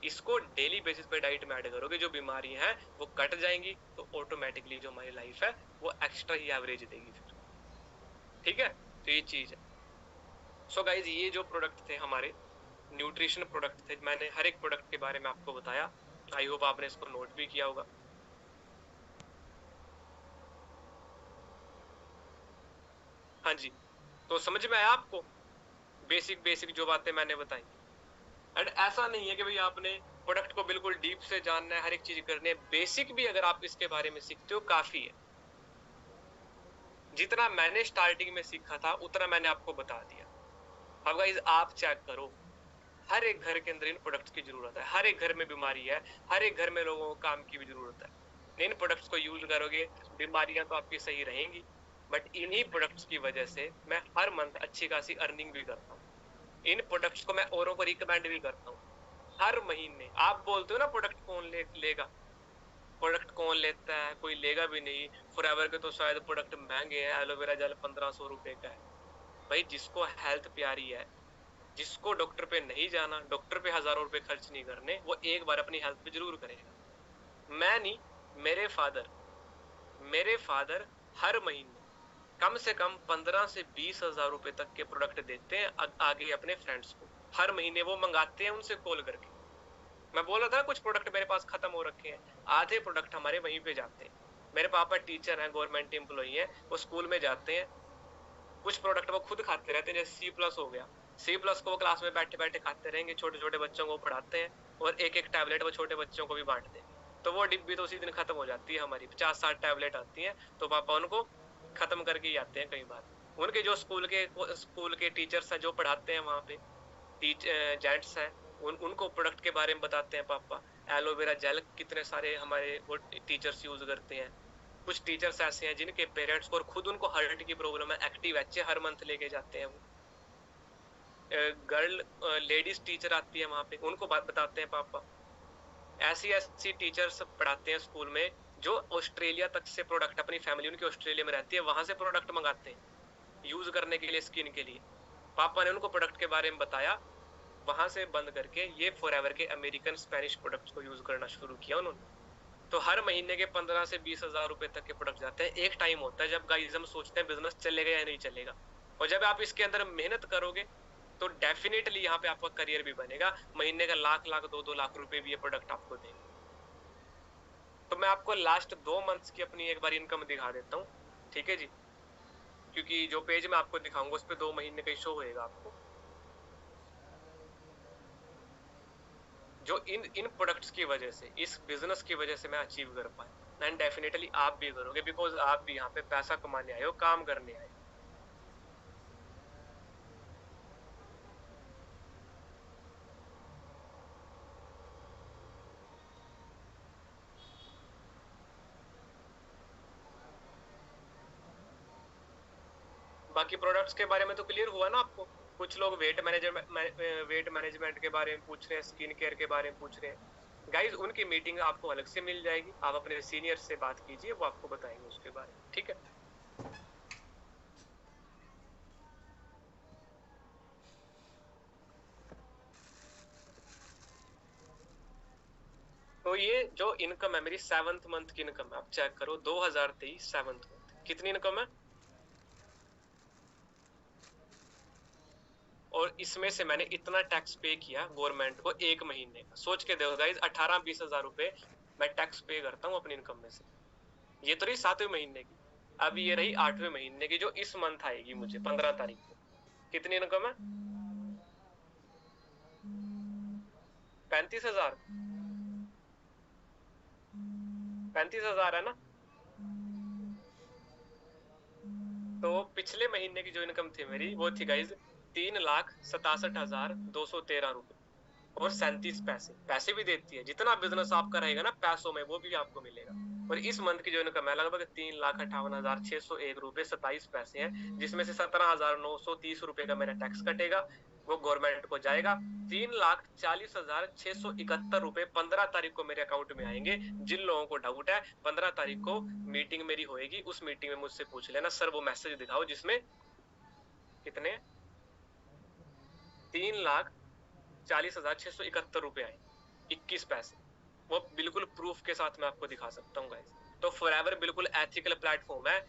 इसको डेली बेसिस पे डाइट में ऐड करोगे, जो बीमारियां हैं वो कट जाएंगी, तो ऑटोमेटिकली जो हमारी लाइफ है वो एक्स्ट्रा ही एवरेज देगी फिर। ठीक है, तो ये चीज है। सो गाइज ये जो प्रोडक्ट थे हमारे न्यूट्रिशन प्रोडक्ट थे, मैंने हर एक प्रोडक्ट के बारे में आपको बताया। आई होप आपने इसको नोट भी किया होगा। हाँ जी, तो समझ में आया आपको बेसिक बेसिक जो बातें मैंने बताई। एंड ऐसा नहीं है कि भाई आपने प्रोडक्ट को बिल्कुल डीप से जानना है, हर एक चीज करनी है। बेसिक भी अगर आप इसके बारे में सीखते हो काफी है। जितना मैंने स्टार्टिंग में सीखा था उतना मैंने आपको बता दिया। अब गाइज आप चेक करो, हर एक घर के अंदर इन प्रोडक्ट्स की जरूरत है, हर एक घर में बीमारी है, हर एक घर में लोगों को काम की भी जरूरत है। इन प्रोडक्ट्स को यूज करोगे, बीमारियां तो आपकी सही रहेंगी, बट इन्हीं प्रोडक्ट्स की वजह से मैं हर मंथ अच्छी खासी अर्निंग भी करता हूँ। इन प्रोडक्ट्स को मैं औरों को रिकमेंड भी करता हूँ। हर महीने आप बोलते हो ना प्रोडक्ट कौन लेगा, प्रोडक्ट कौन लेता है, कोई लेगा भी नहीं। फॉरएवर के तो शायद प्रोडक्ट महंगे हैं, एलोवेरा जेल 1500 रुपए का है। भाई जिसको हेल्थ प्यारी है, जिसको डॉक्टर पे नहीं जाना, डॉक्टर पे हजारों रुपए खर्च नहीं करने, वो एक बार अपनी हेल्थ पे जरूर करेगा। मैं नहीं, मेरे फादर, मेरे फादर हर महीने कम से कम 15 से 20 हजार रुपए तक के प्रोडक्ट देते हैं आगे अपने फ्रेंड्स को। हर महीने वो मंगाते हैं उनसे कॉल करके। मैं बोल रहा था कुछ प्रोडक्ट मेरे पास खत्म हो रखे हैं, आधे प्रोडक्ट हमारे वहीं पे जाते हैं। मेरे पापा टीचर हैं, गवर्नमेंट एम्प्लॉई हैं, वो स्कूल में जाते हैं। कुछ प्रोडक्ट वो खुद खाते रहते हैं, जैसे सी प्लस हो गया। सी प्लस को वो क्लास में बैठे बैठे खाते रहेंगे, छोटे छोटे बच्चों को पढ़ाते हैं, और एक एक टैबलेट वो छोटे बच्चों को भी बांटते हैं। तो वो डिब्बी तो उसी दिन खत्म हो जाती है हमारी, 50-60 टैबलेट आती हैं। तो पापा उनको खत्म करके ही आते हैं कई बार। उनके जो स्कूल के टीचर्स हैं जो पढ़ाते हैं वहां पे, जेंट्स हैं, उनको प्रोडक्ट के बारे में बताते हैं पापा। एलोवेरा जेल कितने सारे हमारे वो टीचर्स यूज करते हैं। कुछ टीचर्स ऐसे हैं जिनके पेरेंट्स को और खुद उनको हार्ट की प्रॉब्लम है, एक्टिव एच हर मंथ लेके जाते हैं वो। गर्ल लेडीज टीचर आती है वहां पे, उनको बात बताते हैं पापा। ऐसी ऐसी टीचर्स पढ़ाते हैं स्कूल में, जो ऑस्ट्रेलिया तक से प्रोडक्ट, अपनी फैमिली उनकी ऑस्ट्रेलिया में रहती है, वहां से प्रोडक्ट मंगाते हैं यूज करने के लिए, स्किन के लिए। पापा ने उनको प्रोडक्ट के बारे में बताया, वहां से बंद करके ये फॉरएवर के अमेरिकन स्पेनिश प्रोडक्ट्स को यूज करना शुरू किया उन्होंने। तो हर महीने के 15 से 20 हजार रुपए तक के प्रोडक्ट जाते हैं। एक टाइम होता है जब गाइस हम सोचते हैं बिजनेस चलेगा या नहीं चलेगा, और जब आप इसके अंदर मेहनत करोगे तो डेफिनेटली यहाँ पे आपका करियर भी बनेगा। महीने का लाख लाख 2-2 लाख रुपए भी ये प्रोडक्ट आपको देंगे। तो मैं आपको लास्ट 2 मंथ्स की अपनी एक बार इनकम दिखा देता हूँ, ठीक है जी। क्योंकि जो पेज मैं आपको दिखाऊंगा उस पर 2 महीने का शो होएगा आपको, जो इन इन प्रोडक्ट्स की वजह से, इस बिजनेस की वजह से मैं अचीव कर पाया। एंड डेफिनेटली आप भी करोगे, बिकॉज आप भी यहाँ पे पैसा कमाने आए हो, काम करने आए हो। बाकी प्रोडक्ट्स के बारे में तो क्लियर हुआ ना आपको। कुछ लोग वेट मैनेजमेंट के बारे में पूछ रहे हैं, स्किन केयर के बारे में पूछ रहे हैं। गाइज उनकी मीटिंग आपको अलग से मिल जाएगी, आप अपने सीनियर से बात कीजिए, वो आपको बताएंगे उसके बारे में, ठीक है। तो ये जो इनकम है मेरी 7th मंथ की इनकम है, आप चेक करो 2023 7th मंथ कितनी इनकम है। और इसमें से मैंने इतना टैक्स पे किया गवर्नमेंट को एक महीने का, सोच के देखो गाइज 18-20 हजार रुपए मैं टैक्स पे करता हूँ अपनी इनकम में से। ये तो रही 7वें महीने की। अब ये रही 8वें महीने की, जो इस मंथ आएगी मुझे 15 तारीख को। कितनी इनकम है? 35 हजार। 35 हजार है ना। तो पिछले महीने की जो इनकम थी मेरी वो थी गाइज 3,67,213 रुपए और 37 पैसे। पैसे भी देती है, जितना बिजनेस आपका रहेगा ना पैसों में वो भी आपको मिलेगा। और इस मंथ की जो इनकम है लगभग 3,58,601 रुपए 27 पैसे है, जिसमें से 17,930 रुपए का मेरा टैक्स कटेगा, वो गवर्नमेंट को जाएगा। 3,40,671 रुपए 15 तारीख को मेरे अकाउंट में आएंगे। जिन लोगों को डाउट है 15 तारीख को मीटिंग मेरी होएगी, उस मीटिंग में मुझसे पूछ लेना सर वो मैसेज दिखाओ जिसमें कितने 3,40,671 रुपए आए 21 पैसे। वो बिल्कुल प्रूफ के साथ मैं आपको दिखा सकता हूँ गाइस। तो फॉरएवर बिल्कुल एथिकल प्लेटफॉर्म है।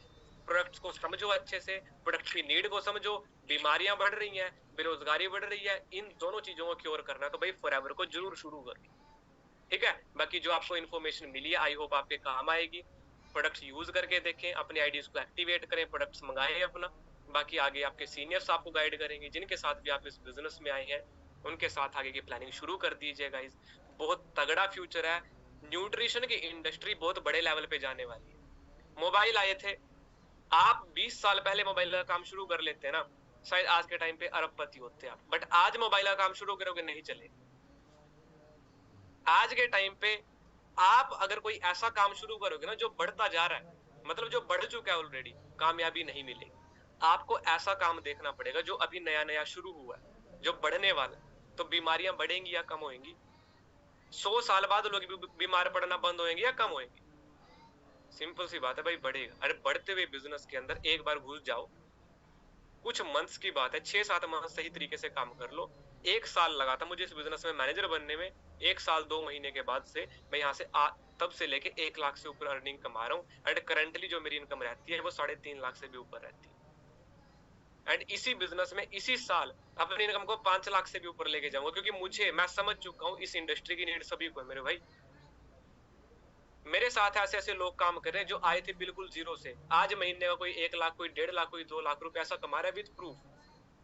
प्रोडक्ट्स को समझो अच्छे से, प्रोडक्ट की नीड को समझो, बीमारियां बढ़ रही हैं, बेरोजगारी बढ़ रही है, इन दोनों चीजों को क्योर करना है तो भाई फॉरएवर को जरूर शुरू करो। ठीक है, बाकी जो आपको इन्फॉर्मेशन मिली है आई होप आपके काम आएगी। प्रोडक्ट्स यूज करके देखें, अपने आईडीज को एक्टिवेट करें, प्रोडक्ट्स मंगाएं अपना। बाकी आगे आपके सीनियर्स आपको गाइड करेंगे, जिनके साथ भी आप इस बिजनेस में आए हैं उनके साथ आगे की प्लानिंग शुरू कर दीजिए गाइस। बहुत तगड़ा फ्यूचर है, न्यूट्रिशन की इंडस्ट्री बहुत बड़े लेवल पे जाने वाली है। मोबाइल आए थे, आप 20 साल पहले मोबाइल का काम शुरू कर लेते हैं ना, शायद आज के टाइम पे अरबपति होते आप, बट आज मोबाइल का काम शुरू करोगे नहीं चलेगा। आज के टाइम पे आप अगर कोई ऐसा काम शुरू करोगे ना जो बढ़ता जा रहा है, मतलब जो बढ़ चुका है ऑलरेडी, कामयाबी नहीं मिलेगी। आपको ऐसा काम देखना पड़ेगा जो अभी नया नया शुरू हुआ है, जो बढ़ने वाला है। तो बीमारियां बढ़ेंगी या कम होंगी? 100 साल बाद लोग बीमार पड़ना बंद होंगे या कम होंगे? सिंपल सी बात है भाई, बढ़ेगा। अरे बढ़ते हुए बिजनेस के अंदर एक बार घुस जाओ, कुछ मंथ्स की बात है, 6-7 मंथ सही तरीके से काम कर लो। 1 साल लगा था मुझे इस बिजनेस में मैनेजर बनने में। 1 साल 2 महीने के बाद से मैं यहाँ से तब से लेके 1 लाख से ऊपर अर्निंग कमा रहा हूँ। एंड करंटली जो मेरी इनकम रहती है वो 3.5 लाख से भी ऊपर रहती है। एंड इसी बिजनेस में इसी साल अपनी इनकम को 5 लाख से भी ऊपर लेके जाऊंगा, क्योंकि मैं समझ चुका हूँ इस इंडस्ट्री की नीड सभी को है मेरे भाई। मेरे साथ ऐसे ऐसे लोग काम कर रहे हैं जो आए थे बिल्कुल जीरो से, आज महीने का कोई 1 लाख, कोई 1.5 लाख, कोई 2 लाख रुपए ऐसा कमा रहा है विद प्रूफ।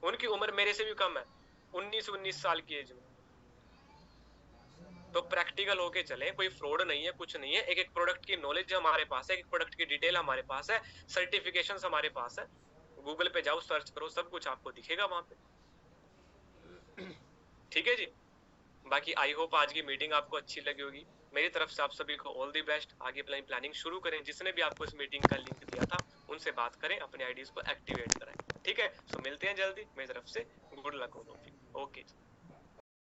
उनकी उम्र मेरे से भी कम है, 19 साल की एज में। तो प्रैक्टिकल होके चले, कोई फ्रॉड नहीं है, कुछ नहीं है। एक एक प्रोडक्ट की नॉलेज हमारे पास है, एक प्रोडक्ट की डिटेल हमारे पास है, सर्टिफिकेशन हमारे पास है। गूगल पे जाओ, सर्च करो, सब कुछ आपको दिखेगा वहां पे। ठीक है जी। बाकी आई होप आज की मीटिंग आपको अच्छी लगी होगी। मेरी तरफ से आप सभी को ऑल दी बेस्ट। आगे प्लानिंग शुरू करें। जिसने भी आपको इस मीटिंग का लिंक दिया था उनसे बात करें, अपने आईडीज को एक्टिवेट कराएं। ठीक है, सो मिलते हैं जल्दी। मेरी तरफ से good luck all of you. Okay.